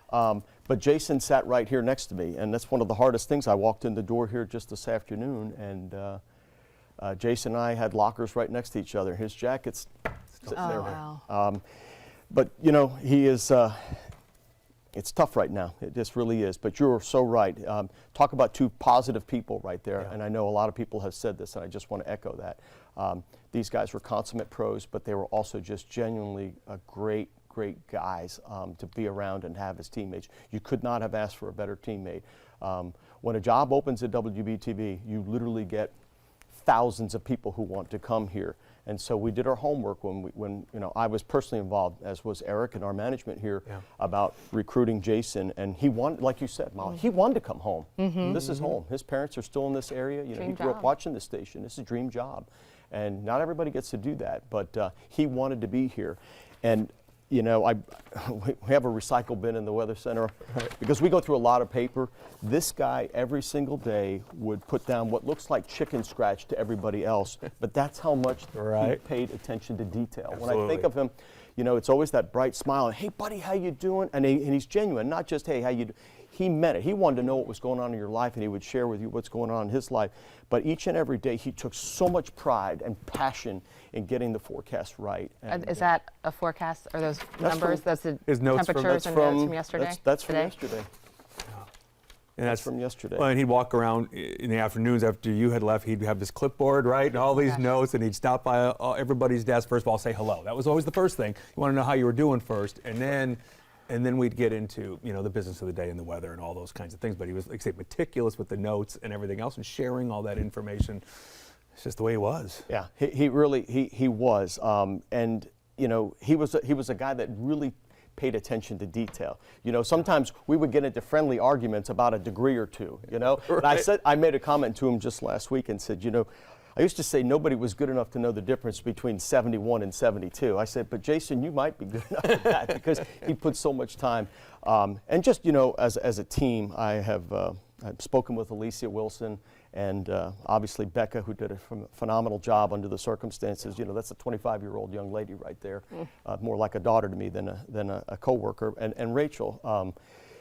But Jason sat right here next to me, and that's one of the hardest things. I walked in the door here just this afternoon, and Jason and I had lockers right next to each other. His jacket's sitting there. Wow. But you know, he is. It's tough right now. It just really is. But you're so right. Talk about two positive people right there, and I know a lot of people have said this, and I just want to echo that. These guys were consummate pros, but they were also just genuinely great guys to be around and have as teammates. You could not have asked for a better teammate. When a job opens at WBTV, you literally get thousands of people who want to come here. And so we did our homework when you know, I was personally involved, as was Eric and our management here, about recruiting Jason. And he wanted, like you said, Molly, he wanted to come home. This is home. His parents are still in this area. You know, he grew up watching this station. This is a dream job. And not everybody gets to do that, but he wanted to be here. And you know, we have a recycle bin in the Weather Center because we go through a lot of paper. This guy every single day would put down what looks like chicken scratch to everybody else, but that's how much he paid attention to detail. Absolutely. When I think of him, you know, it's always that bright smile and, hey buddy, how you doing? And he's genuine, not just, hey, how you doing? He meant it. He wanted to know what was going on in your life, and he would share with you what's going on in his life. But each and every day, he took so much pride and passion in getting the forecast right. And Is that a forecast? Are those numbers? That's the his notes temperatures and notes from yesterday? That's from today? yesterday. And that's from yesterday. Well, and he'd walk around in the afternoons after you had left. He'd have this clipboard, right, and all these notes, and he'd stop by everybody's desk. First of all, say hello. That was always the first thing. You want to know how you were doing first, and then we'd get into, you know, the business of the day and the weather and all those kinds of things. But he was, like I say, meticulous with the notes and everything else and sharing all that information. It's just the way he was. Yeah, he really was, and you know, he was a guy that really paid attention to detail. You know, sometimes we would get into friendly arguments about a degree or two. You know, and I made a comment to him just last week and said, you know, I used to say nobody was good enough to know the difference between 71 and 72. I said, but Jason, you might be good enough at that because he put so much time. And just, you know, as a team, I've spoken with Alicia Wilson and obviously Becca, who did a phenomenal job under the circumstances. You know, that's a 25-year-old young lady right there, more like a daughter to me than a coworker. And Rachel.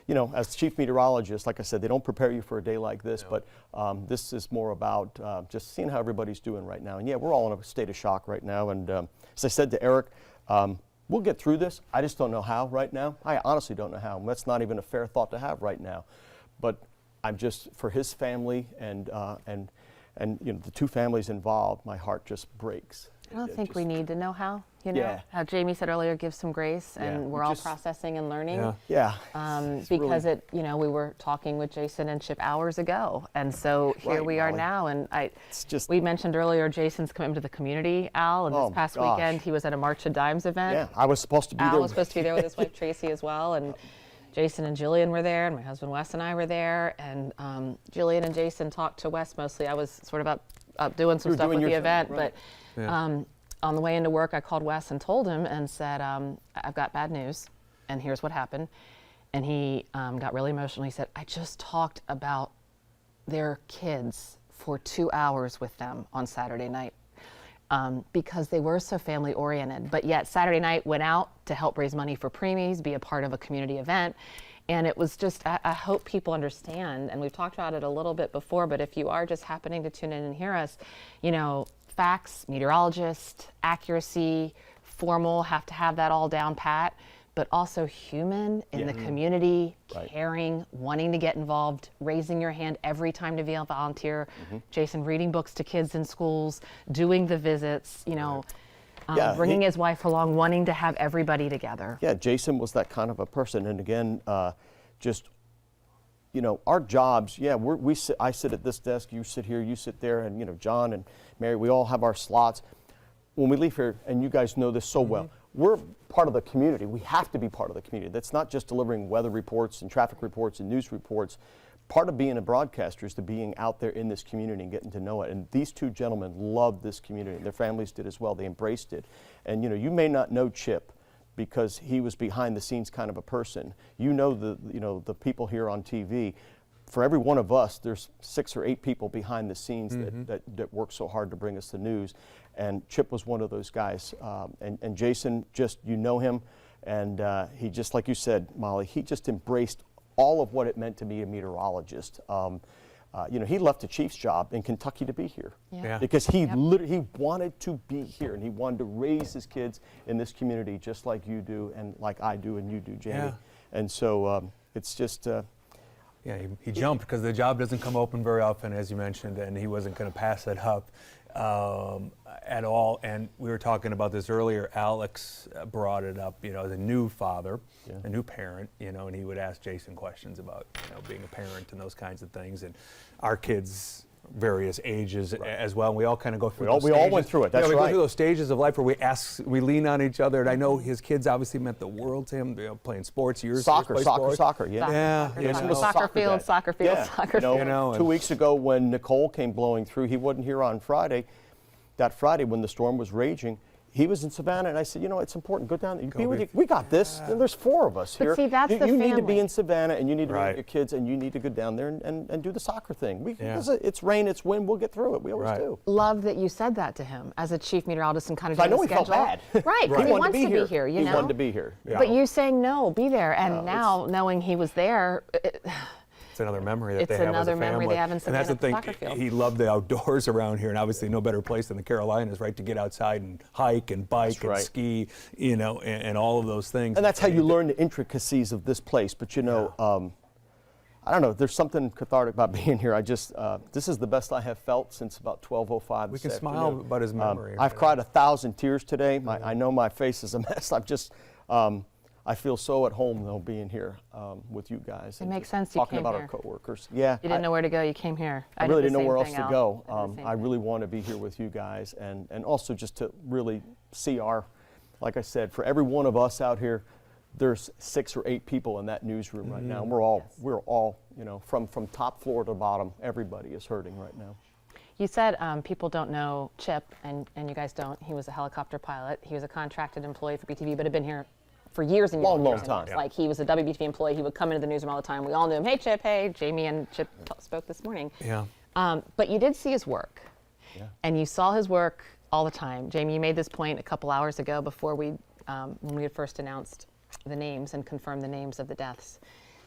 You know, as chief meteorologist, like I said, they don't prepare you for a day like this, but this is more about just seeing how everybody's doing right now. And yeah, we're all in a state of shock right now. And as I said to Eric, we'll get through this. I just don't know how right now. I honestly don't know how. That's not even a fair thought to have right now. But I'm just, for his family and you know, the two families involved, my heart just breaks. I don't think we need to know how, you know, how Jamie said earlier, give some grace, and we're all processing and learning. Because really, you know, we were talking with Jason and Chip hours ago, and so here we are now, and we mentioned earlier Jason's commitment to the community, Al, and this past weekend he was at a March of Dimes event. Yeah, I was supposed to be there. Al was supposed to be there with his wife Tracy as well, and Jason and Jillian were there, and my husband Wes and I were there, and Jillian and Jason talked to Wes mostly. I was sort of up doing some stuff with the event, but on the way into work, I called Wes and told him and said, I've got bad news, and here's what happened. And he got really emotional. He said, I just talked about their kids for 2 hours with them on Saturday night because they were so family oriented. But yet Saturday night went out to help raise money for preemies, be a part of a community event. And it was just, I hope people understand, and we've talked about it a little bit before, but if you are just happening to tune in and hear us, you know, facts, meteorologist, accuracy, formal, have to have that all down pat, but also human in the community, caring, wanting to get involved, raising your hand every time to be a volunteer. Jason reading books to kids in schools, doing the visits, you know, bringing his wife along, wanting to have everybody together. Yeah, Jason was that kind of a person. And again, just, you know, our jobs, I sit at this desk, you sit here, you sit there, and, you know, John and Mary, we all have our slots. When we leave here, and you guys know this so well, we're part of the community. We have to be part of the community. That's not just delivering weather reports and traffic reports and news reports. Part of being a broadcaster is to being out there in this community and getting to know it. And these two gentlemen loved this community, and their families did as well. They embraced it. And you know, you may not know Chip because he was behind the scenes kind of a person. You know the people here on TV. For every one of us, there's 6 or 8 people behind the scenes that work so hard to bring us the news. And Chip was one of those guys. And Jason, just, you know him, and he just, like you said, Molly, he just embraced all of what it meant to be a meteorologist. You know, he left the chief's job in Kentucky to be here because he he wanted to be here, and he wanted to raise his kids in this community just like you do and like I do and you do, Jamie. And so it's just... he jumped because the job doesn't come open very often, as you mentioned, and he wasn't going to pass it up at all. And we were talking about this earlier. Alex brought it up, you know, as a new father, a new parent, you know, and he would ask Jason questions about, you know, being a parent and those kinds of things. And our kids, various ages as well. And we all kind of go through those stages. We all went through it. That's we right. go through those stages of life where we lean on each other. And I know his kids obviously meant the world to him. You know, playing sports. Soccer. Soccer. Soccer field. You know, 2 weeks ago when Nicole came blowing through, he wasn't here on Friday. That Friday when the storm was raging, he was in Savannah, and I said, you know, it's important. Go down there. Be with you. We got this. There's 4 of us here. But see, that's you the need to family. be in Savannah, and you need to be with your kids, and you need to go down there and do the soccer thing. It's rain, it's wind. We'll get through it. We always do. Love that you said that to him as a chief meteorologist and kind of doing I know the he schedule. felt bad. Right, because he wants to be here. You know? He wanted to be here. But you saying no, be there, and now knowing he was there. It's another memory that they have as a family. It's another memory they have in Savannah. And that's the soccer thing, field. he loved the outdoors around here, and obviously no better place than the Carolinas, right, to get outside and hike and bike and ski, you know, and all of those things. And that's how you learn the intricacies of this place. But you know, I don't know, there's something cathartic about being here. I just, this is the best I have felt since about 12:05. We can smile about his memory. I've cried 1,000 tears today. I know my face is a mess. I'm just, I feel so at home though being here with you guys. It makes sense you talking came about here. our coworkers. Yeah. You didn't know where to go, you came here. I really didn't know where else thing, to Al. go. I really want to be here with you guys and also just to really see our, like I said, for every one of us out here, there's 6 or 8 people in that newsroom right now. And we're all, you know, from top floor to bottom, everybody is hurting right now. You said people don't know Chip, and you guys don't. He was a helicopter pilot. He was a contracted employee for BTV, but had been here for years and years. Long time. Yeah. Like he was a WBTV employee. He would come into the newsroom all the time. We all knew him. Hey, Chip. Hey, Jamie and Chip spoke this morning. Yeah. But you did see his work, and you saw his work all the time. Jamie, you made this point a couple hours ago before when we had first announced the names and confirmed the names of the deaths.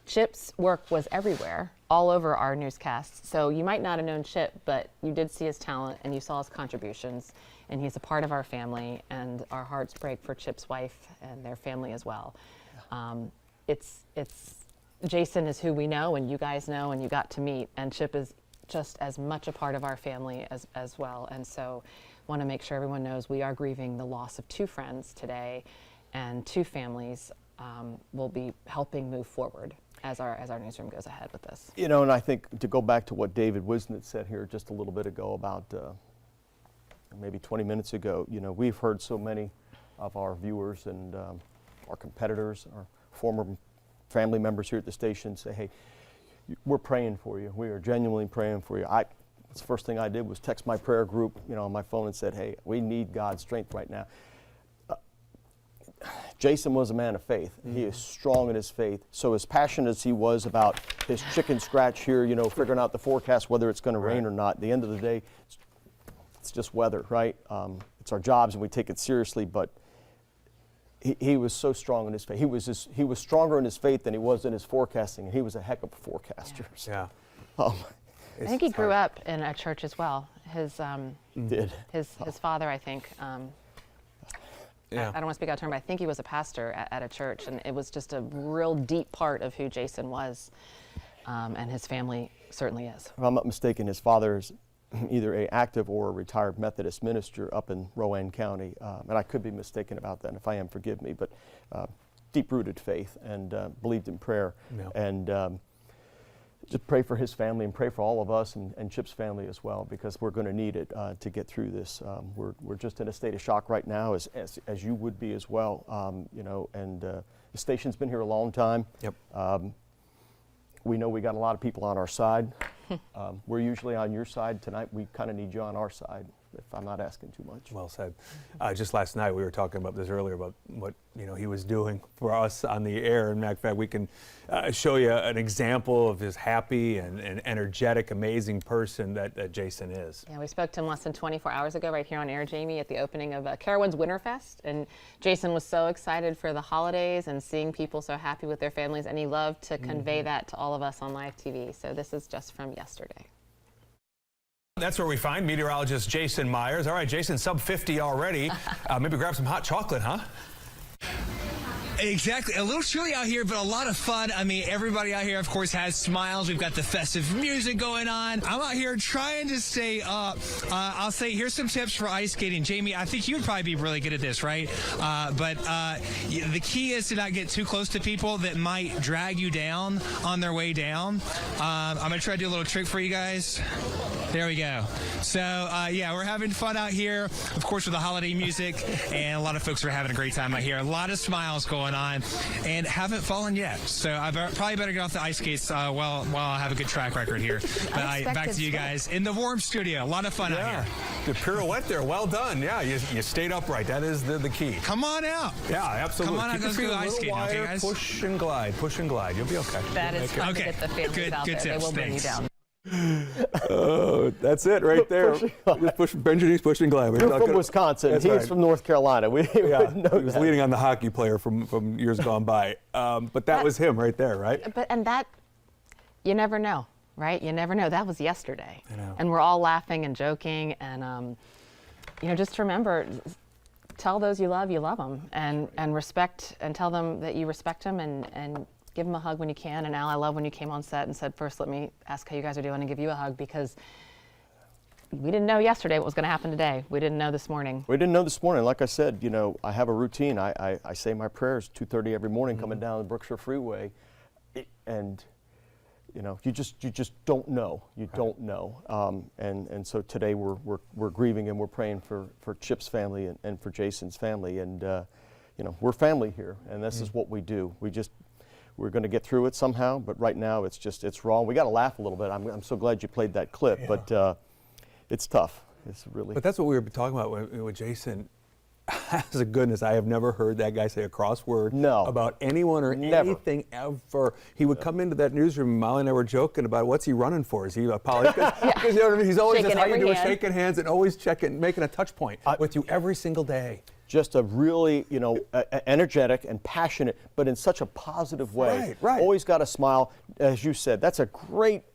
Chip's work was everywhere, all over our newscasts. So you might not have known Chip, but you did see his talent and you saw his contributions. And he's a part of our family, and our hearts break for Chip's wife and their family as well. It's Jason is who we know, and you guys know, and you got to meet. And Chip is just as much a part of our family as well. And so, want to make sure everyone knows we are grieving the loss of 2 friends today, and 2 families will be helping move forward as our newsroom goes ahead with this. You know, and I think to go back to what David Wisnett said here just a little bit ago about maybe 20 minutes ago, you know, we've heard so many of our viewers and our competitors, our former family members here at the station say, hey, we're praying for you. We are genuinely praying for you. That's the first thing I did was text my prayer group, you know, on my phone and said, hey, we need God's strength right now. Jason was a man of faith. He is strong in his faith. So as passionate as he was about his chicken scratch here, you know, figuring out the forecast, whether it's going to rain or not, at the end of the day, it's just weather, right? It's our jobs and we take it seriously, but he was so strong in his faith. He was stronger in his faith than he was in his forecasting, and he was a heck of a forecaster. Yeah. I think he grew up in a church as well. His father, I think. Yeah. I don't want to speak out of turn, but I think he was a pastor at a church, and it was just a real deep part of who Jason was, and his family certainly is. If I'm not mistaken, his father is either a active or a retired Methodist minister up in Rowan County, and I could be mistaken about that, and if I am, forgive me, but deep-rooted faith and believed in prayer. Yeah. And just pray for his family and pray for all of us and Chip's family as well, because we're going to need it to get through this. We're just in a state of shock right now, as you would be as well. You know, and the station's been here a long time. Yep. We know we got a lot of people on our side. We're usually on your side. Tonight we kind of need you on our side, if I'm not asking too much. Well said. Just last night we were talking about this earlier, about what he was doing for us on the air. And in fact, we can show you an example of his happy and energetic, amazing person that Jason is. Yeah, we spoke to him less than 24 hours ago right here on air, Jamie, at the opening of Carowinds Winterfest. And Jason was so excited for the holidays and seeing people so happy with their families, and he loved to convey that to all of us on live TV. So this is just from yesterday. That's where we find meteorologist Jason Myers. All right, Jason, sub 50 already. Maybe grab some hot chocolate, huh? Exactly. A little chilly out here, but a lot of fun. I mean, everybody out here, of course, has smiles. We've got the festive music going on. I'm out here trying to stay up. I'll say, here's some tips for ice skating. Jamie, I think you would probably be really good at this, right? But the key is to not get too close to people that might drag you down on their way down. I'm going to try to do a little trick for you guys. There we go. So, yeah, we're having fun out here, of course, with the holiday music, and a lot of folks are having a great time out here. A lot of smiles going on, and haven't fallen yet. So I probably better get off the ice skates while I have a good track record here. But back to you guys in the warm studio. A lot of fun out here. The pirouette there, well done. Yeah, you stayed upright. That is the key. Come on out. Yeah, absolutely. Come on out, let's go ice skating, okay, guys? Push and glide, push and glide. You'll be okay. That is fun to get the families out there. Tips. They will bring you Thanks. down. Oh, that's it right there. Just push, Benjamin's push and glide. You're from Wisconsin. He's right. from North Carolina. We He know was that. leading on the hockey player from years gone by. But that was him right there, right? And that, you never know, right? You never know. That was yesterday. I know. And we're all laughing and joking. And, just remember, tell those you love them. And respect, and tell them that you respect them, and give them a hug when you can. And Al, I love when you came on set and said, first, let me ask how you guys are doing and give you a hug, because we didn't know yesterday what was going to happen today. We didn't know this morning. We didn't know this morning. Like I said, I have a routine. I say my prayers 2:30 every morning coming down the Brookshire Freeway, and you just don't know. You don't know. And so today we're grieving and we're praying for Chip's family and for Jason's family, and we're family here, and this is what we do. We're going to get through it somehow, but right now it's raw. We got to laugh a little bit. I'm so glad you played that clip, but it's tough. It's really. But that's what we were talking about with Jason. As a goodness, I have never heard that guy say a cross word about anyone or anything ever. He would come into that newsroom, Molly and I were joking about what's he running for? Is he a politician? Because you know what I mean? He's always just how you do it, shaking hands and always making a touch point with you every single day. Just a really, energetic and passionate, but in such a positive way. Right. Always got a smile, as you said. That's a great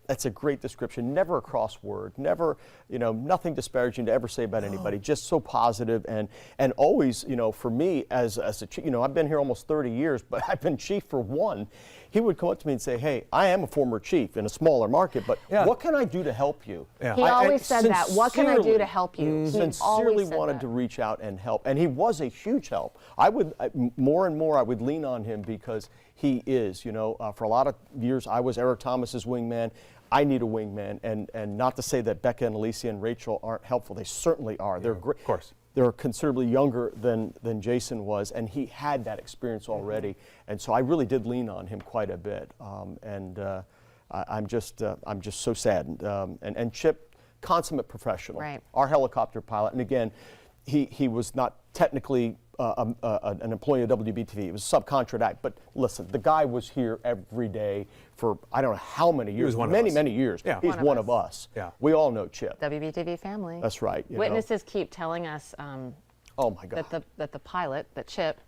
description. Never a cross word. Never, nothing disparaging to ever say about anybody. Just so positive, and always, for me as a chief, I've been here almost 30 years, but I've been chief for one. He would come up to me and say, "Hey, I am a former chief in a smaller market, but what can I do to help you?" Yeah. He always said that. What can I do to help you? He Sincerely always said wanted that. to reach out and help, and he was a huge help. I would more and more I would lean on him, because he is. For a lot of years I was Eric Thomas's wingman. I need a wingman, and not to say that Becca and Alicia and Rachel aren't helpful. They certainly are. They're great. Of course. They're considerably younger than Jason was, and he had that experience already. And so I really did lean on him quite a bit. I'm just so saddened. And Chip, consummate professional. Right. Our helicopter pilot, and again, he was not technically an employee of WBTV. It was a subcontract. But listen, the guy was here every day for I don't know how many years. Many years. Yeah. He's one of us. Yeah. We all know Chip. WBTV family. That's right. you know. Witnesses keep telling us Oh my God. that the pilot, that Chip,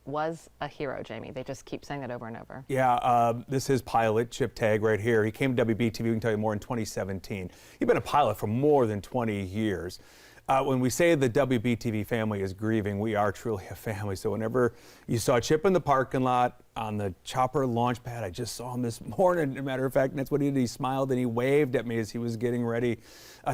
was a hero, Jamie. They just keep saying that over and over. Yeah, this is pilot Chip Tagg right here. He came to WBTV, we can tell you more, in 2017. He's been a pilot for more than 20 years. When we say the WBTV family is grieving, we are truly a family. So whenever you saw Chip in the parking lot on the chopper launch pad, I just saw him this morning. As a matter of fact, that's what he did. He smiled and he waved at me as he was getting ready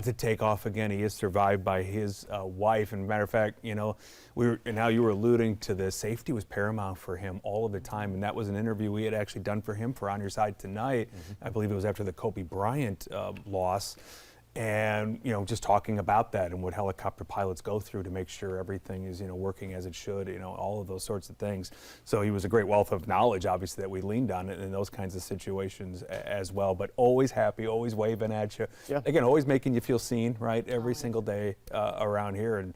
to take off again. He is survived by his wife. And as a matter of fact, you know, and now you were alluding to this, safety was paramount for him all of the time. And that was an interview we had actually done for him for On Your Side Tonight. I believe it was after the Kobe Bryant loss. And, you know, just talking about that and what helicopter pilots go through to make sure everything is, you know, working as it should, you know, all of those sorts of things. So he was a great wealth of knowledge, obviously, that we leaned on in those kinds of situations as well. But always happy, always waving at you. Yeah. Again, always making you feel seen, right, every single day around here. And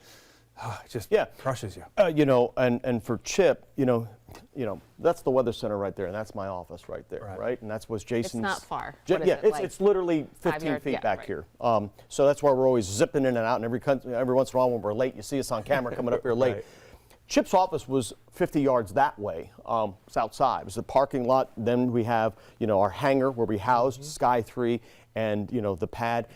just crushes you. You know, and for Chip, you know, that's the Weather Center right there, and that's my office right there, right? And that's what's Jason's. It's not far. It's literally 15 feet back here. So that's why we're always zipping in and out, and every once in a while when we're late, you see us on camera coming up here late. Right. Chip's office was 50 yards that way. It's outside. It was the parking lot. Then we have, you know, our hangar where we housed Sky 3 and, you know, the pad.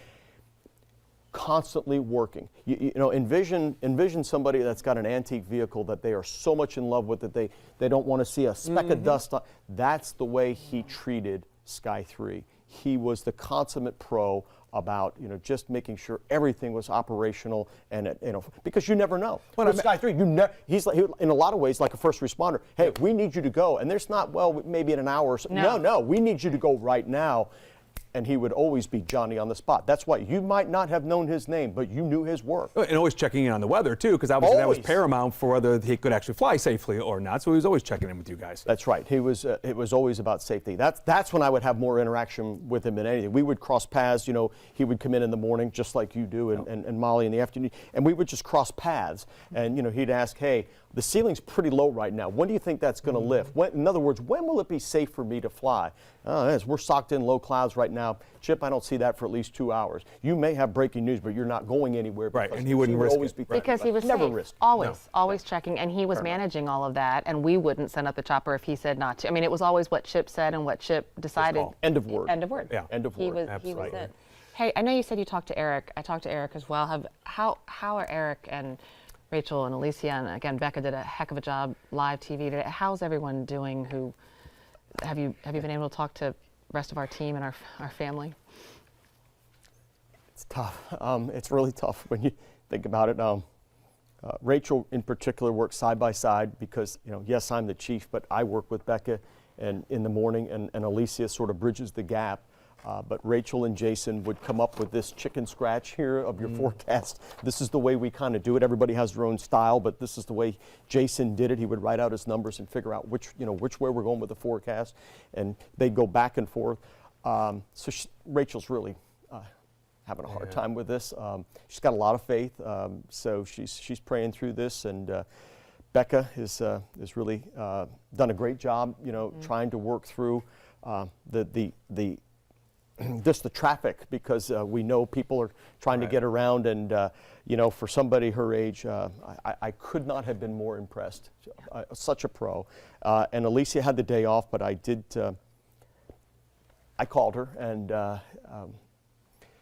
Constantly working. You know, envision somebody that's got an antique vehicle that they are so much in love with that they don't want to see a speck of dust on. That's the way he treated Sky 3. He was the consummate pro about, you know, just making sure everything was operational, and you know, because you never know. With Sky 3, he's like, in a lot of ways like a first responder. Hey, we need you to go, and there's not, well, maybe in an hour or so. No, we need you to go right now. And he would always be Johnny on the spot. That's why you might not have known his name, but you knew his work. And always checking in on the weather, too, because obviously that was paramount for whether he could actually fly safely or not. So he was always checking in with you guys. That's right. It was always about safety. That's when I would have more interaction with him than anything. We would cross paths. You know, he would come in the morning, just like you do, and Molly in the afternoon. And we would just cross paths. And, you know, he'd ask, hey, the ceiling's pretty low right now. When do you think that's going to lift? In other words, when will it be safe for me to fly? We're socked in low clouds right now. Chip, I don't see that for at least 2 hours. You may have breaking news, but you're not going anywhere. Right, and he wouldn't risk it. Because he was never safe. risk. Always checking, and he was managing all of that, and we wouldn't send up the chopper if he said not to. I mean, it was always what Chip said and what Chip decided. End of word. End of word. Yeah. End of word. He was it. Hey, I know you said you talked to Eric. I talked to Eric as well. How are Eric and Rachel and Alicia, and again, Becca did a heck of a job live TV today. How's everyone doing? Have you been able to talk to the rest of our team and our family? It's tough. It's really tough when you think about it. Rachel in particular works side by side because, you know, yes, I'm the chief, but I work with Becca and in the morning, and Alicia sort of bridges the gap. But Rachel and Jason would come up with this chicken scratch here of your forecast. This is the way we kind of do it. Everybody has their own style, but this is the way Jason did it. He would write out his numbers and figure out which way we're going with the forecast, and they'd go back and forth. Rachel's really having a hard time with this. She's got a lot of faith, so she's praying through this, and Becca has really done a great job, you know, trying to work through just the traffic, because we know people are trying to get around, and you know, for somebody her age, I could not have been more impressed. Such a pro. And Alicia had the day off, but I called her, and I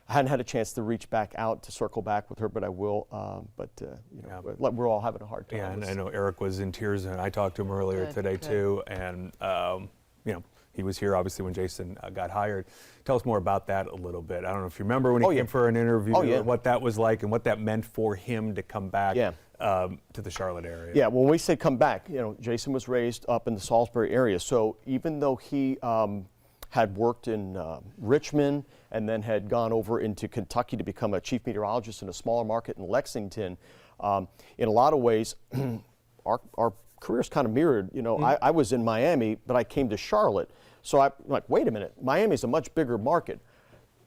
hadn't had a chance to reach back out to circle back with her, but I will. You know, we're all having a hard time. Yeah, and I know Eric was in tears, and I talked to him earlier today too, and you know, he was here obviously when Jason got hired. Tell us more about that a little bit. I don't know if you remember when he came for an interview, what that was like and what that meant for him to come back to the Charlotte area. Yeah, when we say come back, you know, Jason was raised up in the Salisbury area, so even though he had worked in Richmond and then had gone over into Kentucky to become a chief meteorologist in a smaller market in Lexington, in a lot of ways, our careers kind of mirrored. You know, I was in Miami, but I came to Charlotte. So I'm like, wait a minute, Miami's a much bigger market.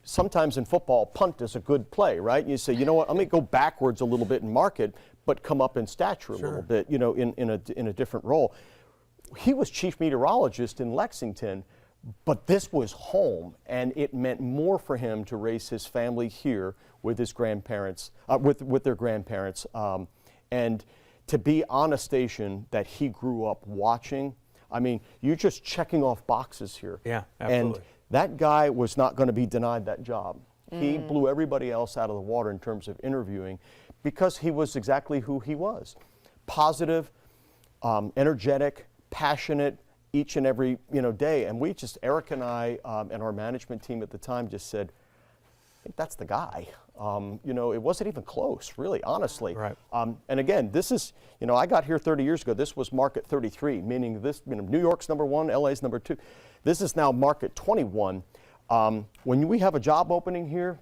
sometimes in football, punt is a good play, right? You say, you know what, let me go backwards a little bit and mark it, but come up in stature a little bit, you know, in a different role. He was chief meteorologist in Lexington, but this was home, and it meant more for him to raise his family here with his grandparents, with their grandparents, and to be on a station that he grew up watching. I mean, you're just checking off boxes here. Yeah, absolutely. And that guy was not going to be denied that job. He blew everybody else out of the water in terms of interviewing because he was exactly who he was. Positive, energetic, passionate each and every day. And we just, Eric and I and our management team at the time just said, I think that's the guy. It wasn't even close, really, honestly. Right. And again, this is, I got here 30 years ago. This was market 33, meaning this, New York's number 1, LA's number 2. This is now market 21. When we have a job opening here,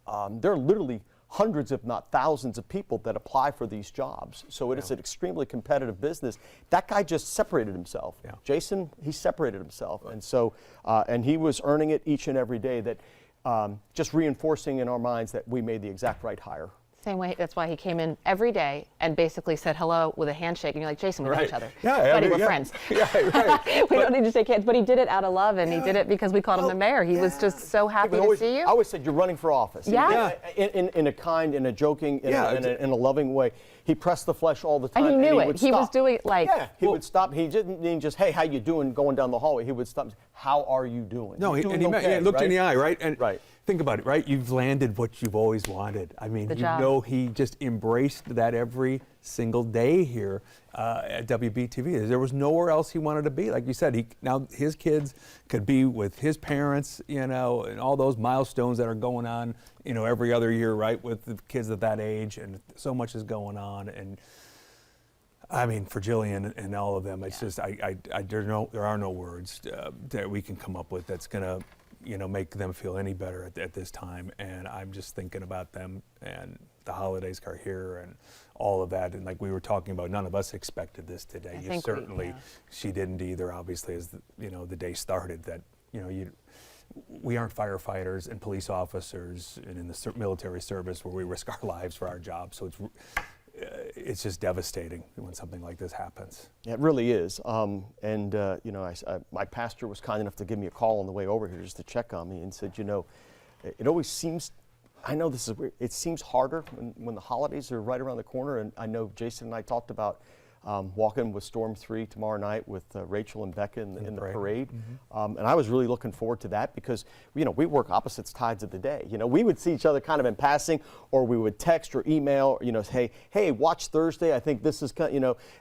there are literally hundreds, if not thousands, of people that apply for these jobs. So it is an extremely competitive business. That guy just separated himself. Yeah. Jason, he separated himself. And so, and he was earning it each and every day, that just reinforcing in our minds that we made the exact right hire. Same way, that's why he came in every day and basically said hello with a handshake, and you're like, Jason, we know each other. Yeah, Buddy, we're friends. Yeah, right. We don't need to shake hands, but he did it out of love, and he did it because we called him the mayor. He was just so happy to see you. I always said, you're running for office. Yeah. In a kind, in a joking, in a loving way. He pressed the flesh all the time. And he knew it. He was doing it like. Yeah, he would stop. He didn't just, hey, how you doing, going down the hallway. He would stop and say, how are you doing? No, he looked in the eye, right? And think about it, right? You've landed what you've always wanted. I mean, he just embraced that every single day here at WBTV. There was nowhere else he wanted to be. Like you said, now his kids could be with his parents, and all those milestones that are going on, every other year, right, with the kids at that age, and so much is going on. And I mean, for Jillian and all of them, it's just, there are no words that we can come up with that's gonna, make them feel any better at this time. And I'm just thinking about them, and the holidays are here and all of that. And like we were talking about, none of us expected this today. She didn't either, obviously, as the day started, that, we aren't firefighters and police officers and in the military service where we risk our lives for our job. So it's just devastating when something like this happens. Yeah, it really is. My pastor was kind enough to give me a call on the way over here just to check on me, and said, it always seems, I know this is weird, it seems harder when the holidays are right around the corner. And I know Jason and I talked about walking with Storm 3 tomorrow night with Rachel and Becca in the parade. Mm-hmm. And I was really looking forward to that because, we work opposite sides of the day. We would see each other kind of in passing, or we would text or email, hey, watch Thursday. I think this is,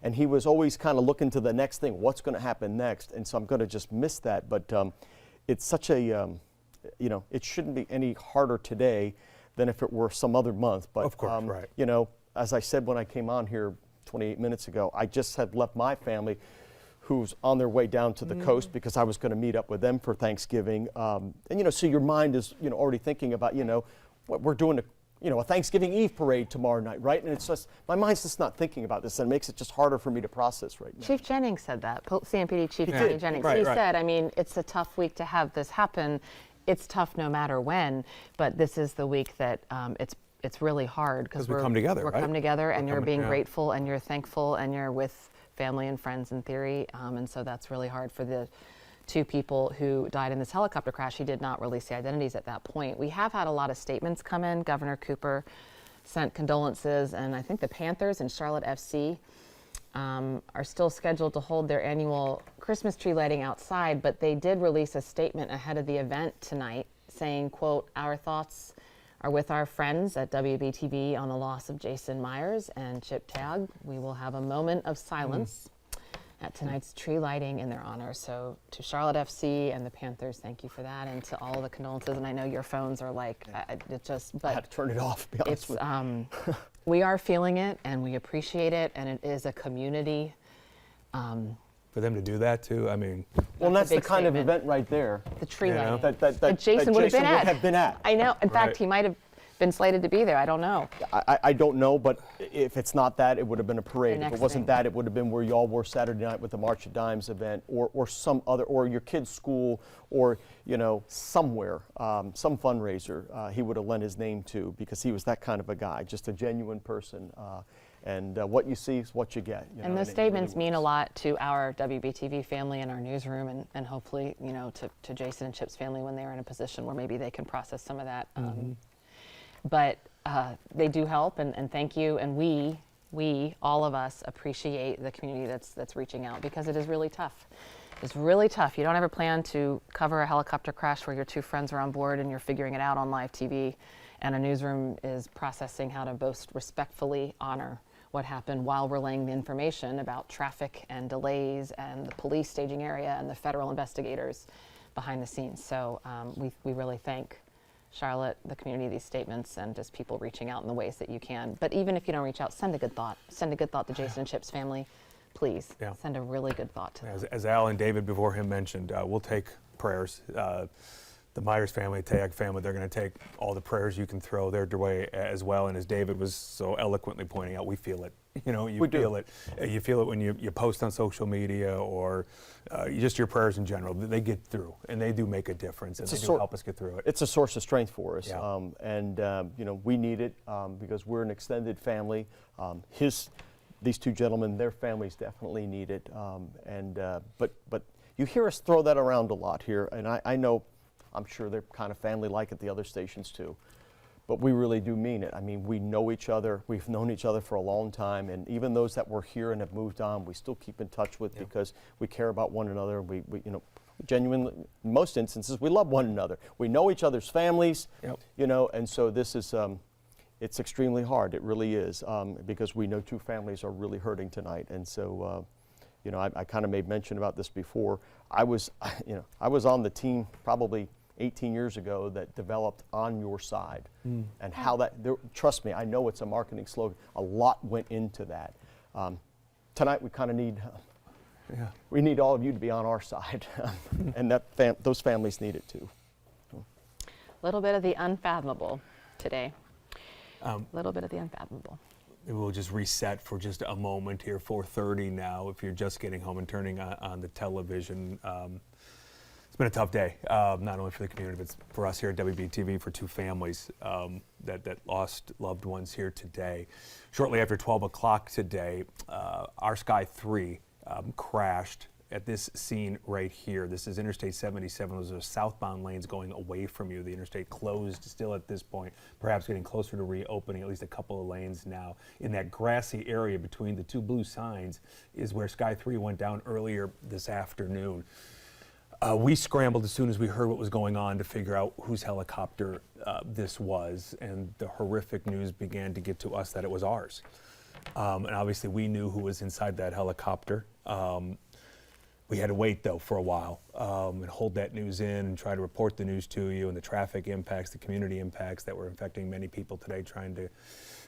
and he was always kind of looking to the next thing. What's going to happen next? And so I'm going to just miss that. But it's such a, it shouldn't be any harder today than if it were some other month. But, of course, right. As I said when I came on here 28 minutes ago, I just had left my family, who's on their way down to the coast, because I was going to meet up with them for Thanksgiving. And so your mind is already thinking about what we're doing a Thanksgiving Eve parade tomorrow night, right? And it's just, my mind's just not thinking about this, and it makes it just harder for me to process right now. Chief Jennings said that. CMPD Chief Tony Jennings. He said, I mean, it's a tough week to have this happen. It's tough no matter when, but this is the week that it's really hard because we come together, we're come together, and you're being grateful, and you're thankful, and you're with family and friends in theory, and so that's really hard for the 2 people who died in this helicopter crash. He did not release the identities at that point. We have had a lot of statements come in. Governor Cooper sent condolences, and I think the Panthers and Charlotte FC are still scheduled to hold their annual Christmas tree lighting outside, but they did release a statement ahead of the event tonight saying, quote, "Our thoughts are with our friends at WBTV on the loss of Jason Myers and Chip Tagg. We will have a moment of silence at tonight's tree lighting in their honor." So to Charlotte FC and the Panthers, thank you for that, and to all the condolences. And I know your phones are like, but I had to turn it off, to be honest with you. We are feeling it, and we appreciate it, and it is a community. For them to do that too, I mean. Well, and that's the kind of event right there. The tree lighting. That Jason would have been at. I know. In fact, he might have been slated to be there. I don't know. I don't know, but if it's not that, it would have been a parade. If next it wasn't thing. that, it would have been where y'all were Saturday night with the March of Dimes event, or some other, or your kid's school, or somewhere, some fundraiser he would have lent his name to, because he was that kind of a guy, just a genuine person. And what you see is what you get. And those statements mean a lot to our WBTV family and our newsroom, and hopefully, to Jason and Chip's family when they're in a position where maybe they can process some of that. But they do help, and thank you. And we, all of us, appreciate the community that's reaching out, because it is really tough. It's really tough. You don't ever plan to cover a helicopter crash where your two friends are on board and you're figuring it out on live TV, and a newsroom is processing how to most respectfully honor what happened while relaying the information about traffic and delays and the police staging area and the federal investigators behind the scenes. So we really thank Charlotte, the community, these statements, and just people reaching out in the ways that you can. But even if you don't reach out, send a good thought. Send a good thought to Jason and Chip's family. Please send a really good thought to them. As Al and David before him mentioned, we'll take prayers. The Myers family, Tayag family, they're going to take all the prayers you can throw their way as well. And as David was so eloquently pointing out, we feel it. You feel it. You feel it when you post on social media, or just your prayers in general. They get through, and they do make a difference, and they do help us get through it. It's a source of strength for us, Yeah. we need it because we're an extended family. These two gentlemen, their families definitely need it, but you hear us throw that around a lot here, and I know. I'm sure they're kind of family-like at the other stations too. But we really do mean it. I mean, we know each other. We've known each other for a long time. And even those that were here and have moved on, we still keep in touch with because we care about one another. We genuinely, in most instances, we love one another. We know each other's families, and so this is, it's extremely hard. It really is, because we know two families are really hurting tonight. And so, I kind of made mention about this before. I was on the team probably 18 years ago that developed On Your Side, and how trust me, I know it's a marketing slogan. A lot went into that. Tonight we kind of need, we need all of you to be on our side, and those families need it too. A little bit of the unfathomable today. A little bit of the unfathomable. We'll just reset for just a moment here, 4:30 now, if you're just getting home and turning on the television. It's been a tough day, not only for the community, but for us here at WBTV, for two families that lost loved ones here today. Shortly after 12 o'clock today, our Sky 3 crashed at this scene right here. This is Interstate 77. Those are southbound lanes going away from you. The interstate closed still at this point, perhaps getting closer to reopening, at least a couple of lanes now. In that grassy area between the two blue signs is where Sky 3 went down earlier this afternoon. We scrambled as soon as we heard what was going on to figure out whose helicopter this was, and the horrific news began to get to us that it was ours. And obviously we knew who was inside that helicopter. We had to wait, though, for a while and hold that news in and try to report the news to you, and the traffic impacts, the community impacts that were affecting many people today trying to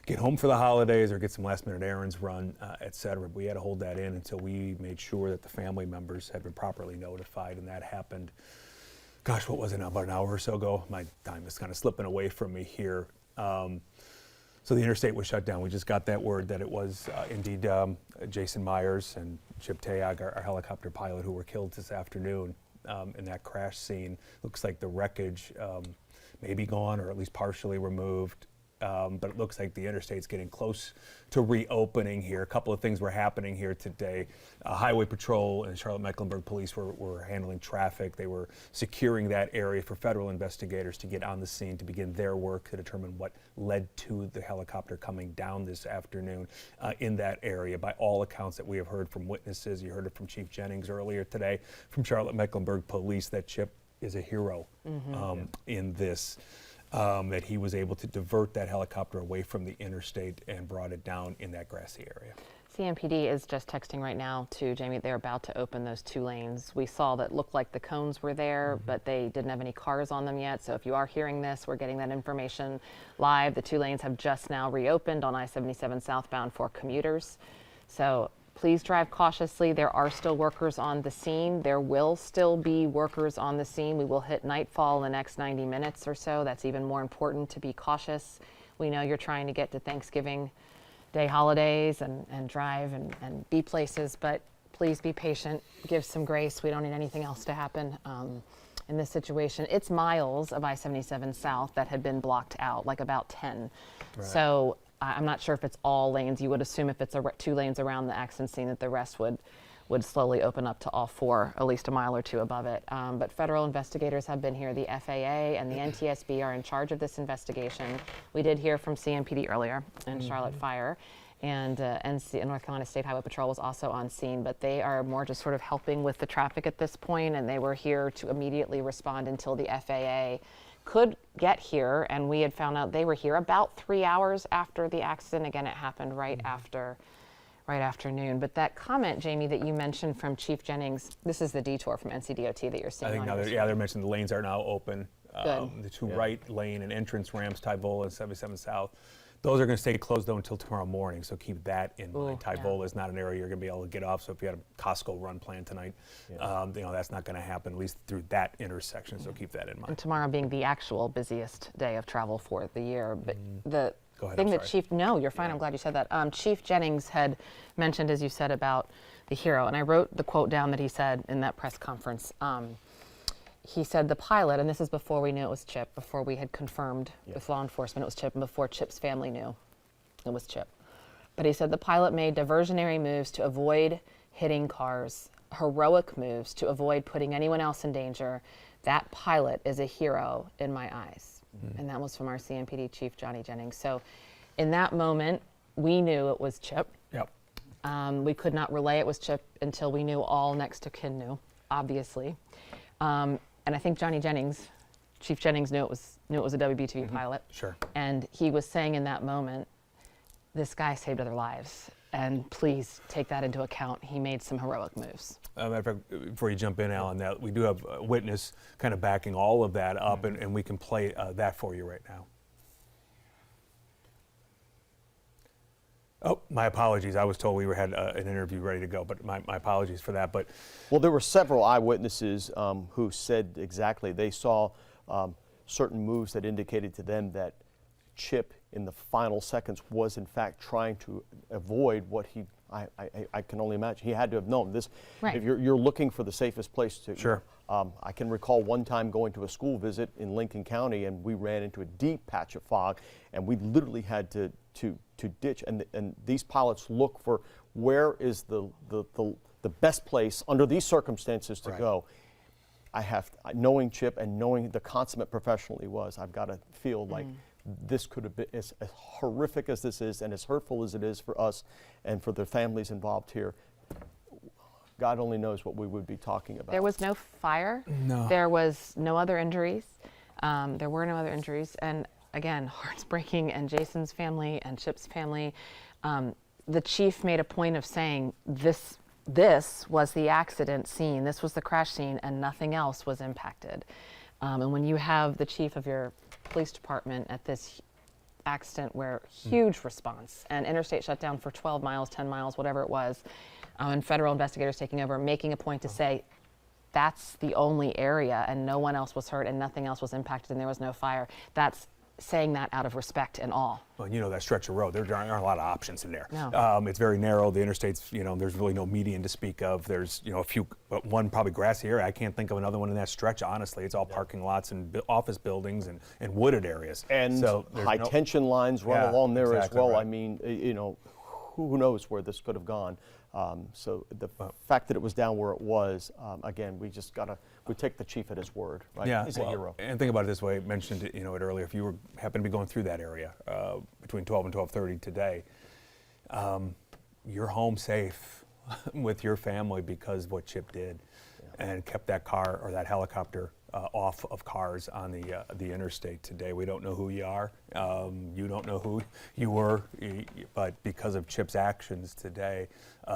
get home for the holidays or get some last-minute errands run, et cetera. We had to hold that in until we made sure that the family members had been properly notified, and that happened, gosh, what was it, about an hour or so ago? My time is kind of slipping away from me here. So the interstate was shut down. We just got that word that it was indeed Jason Myers and Chip Tayag, our helicopter pilot, who were killed this afternoon in that crash scene. Looks like the wreckage may be gone, or at least partially removed. But it looks like the interstate's getting close to reopening here. A couple of things were happening here today. Highway Patrol and Charlotte Mecklenburg Police were handling traffic. They were securing that area for federal investigators to get on the scene to begin their work to determine what led to the helicopter coming down this afternoon in that area. By all accounts that we have heard from witnesses, you heard it from Chief Jennings earlier today, from Charlotte Mecklenburg Police, that Chip is a hero in this. That he was able to divert that helicopter away from the interstate and brought it down in that grassy area. CMPD is just texting right now to Jamie. They're about to open those two lanes. We saw that looked like the cones were there, but they didn't have any cars on them yet. So if you are hearing this, we're getting that information live. The two lanes have just now reopened on I-77 southbound for commuters. So please drive cautiously. There are still workers on the scene. There will still be workers on the scene. We will hit nightfall in the next 90 minutes or so. That's even more important to be cautious. We know you're trying to get to Thanksgiving Day holidays and drive and be places, but please be patient. Give some grace. We don't need anything else to happen in this situation. It's miles of I-77 South that had been blocked out, like about 10. Right. So I'm not sure if it's all lanes. You would assume if it's 2 lanes around the accident scene that the rest would slowly open up to all 4, at least a mile or 2 above it. But federal investigators have been here. The FAA and the NTSB are in charge of this investigation. We did hear from CMPD earlier and Charlotte Fire, and North Carolina State Highway Patrol was also on scene, but they are more just sort of helping with the traffic at this point, and they were here to immediately respond until the FAA could get here, and we had found out they were here about 3 hours after the accident. Again, it happened right after noon. But that comment, Jamie, that you mentioned from Chief Jennings, this is the detour from NCDOT that you're seeing. I think now they're mentioning the lanes are now open. Good. The 2 right lane and entrance ramps, Tyvola and 77 South. Those are going to stay closed though until tomorrow morning, so keep that in mind. Tyvola is not an area you're going to be able to get off, so if you had a Costco run planned tonight, that's not going to happen, at least through that intersection, so keep that in mind. And tomorrow being the actual busiest day of travel for the year. But the Go ahead, thing that no, you're fine, I'm glad you said that. Chief Jennings had mentioned, as you said, about the hero, and I wrote the quote down that he said in that press conference. He said the pilot, and this is before we knew it was Chip, before we had confirmed with law enforcement it was Chip, and before Chip's family knew it was Chip. But he said the pilot made diversionary moves to avoid hitting cars, heroic moves to avoid putting anyone else in danger. That pilot is a hero in my eyes. And that was from our CMPD Chief, Johnny Jennings. So in that moment, we knew it was Chip. Yep. We could not relay it was Chip until we knew all next to kin knew, obviously. And I think Johnny Jennings, Chief Jennings, knew it was a WBTV pilot. Sure. And he was saying in that moment, this guy saved other lives, and please take that into account. He made some heroic moves. Matter of fact, before you jump in, Alan, that we do have a witness kind of backing all of that up, and we can play that for you right now. Oh, my apologies. I was told we had an interview ready to go, but my apologies for that. But well, there were several eyewitnesses who said exactly they saw certain moves that indicated to them that Chip in the final seconds was in fact trying to avoid what I can only imagine. He had to have known this. Right. If you're looking for the safest place to. Sure. I can recall one time going to a school visit in Lincoln County, and we ran into a deep patch of fog, and we literally had to ditch. And these pilots look for where is the best place under these circumstances to go. Knowing Chip and knowing the consummate professional he was, I've got to feel like this could have been as horrific as this is and as hurtful as it is for us and for the families involved here. God only knows what we would be talking about. There was no fire. No. There was no other injuries. There were no other injuries. And again, hearts breaking, and Jason's family and Chip's family. The chief made a point of saying this was the accident scene. This was the crash scene, and nothing else was impacted. And when you have the chief of your police department at this accident where huge response and interstate shut down for 12 miles, 10 miles, whatever it was, and federal investigators taking over, making a point to say that's the only area and no one else was hurt and nothing else was impacted and there was no fire. That's saying that out of respect and awe. Well, you know that stretch of road, there aren't a lot of options in there. No. It's very narrow. The interstate's, there's really no median to speak of. There's, a few, one probably grassy area. I can't think of another one in that stretch, honestly. It's all parking lots and office buildings and wooded areas. And so high tension lines run along there as well. Right. I mean, who knows where this could have gone. So the fact that it was down where it was, again, we take the chief at his word, right? Yeah, He's a hero. And think about it this way, I mentioned it, earlier, if you happen to be going through that area between 12 and 12:30 today, you're home safe with your family because of what Chip did and kept that car or that helicopter off of cars on the interstate today. We don't know who you are. You don't know who you were, but because of Chip's actions today,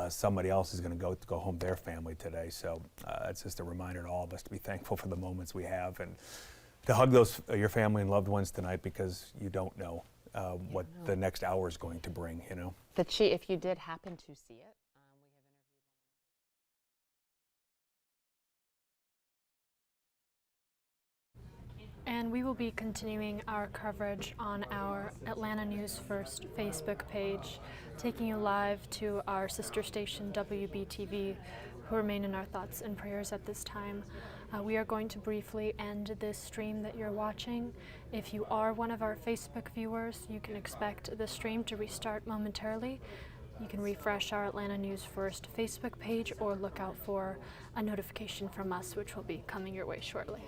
somebody else is going to go home their family today. So it's just a reminder to all of us to be thankful for the moments we have and to hug your family and loved ones tonight because you don't know what the next hour is going to bring. The chief, if you did happen to see it. And we will be continuing our coverage on our Atlanta News First Facebook page, taking you live to our sister station WBTV, who remain in our thoughts and prayers at this time. We are going to briefly end this stream that you're watching. If you are one of our Facebook viewers, you can expect the stream to restart momentarily. You can refresh our Atlanta News First Facebook page or look out for a notification from us, which will be coming your way shortly.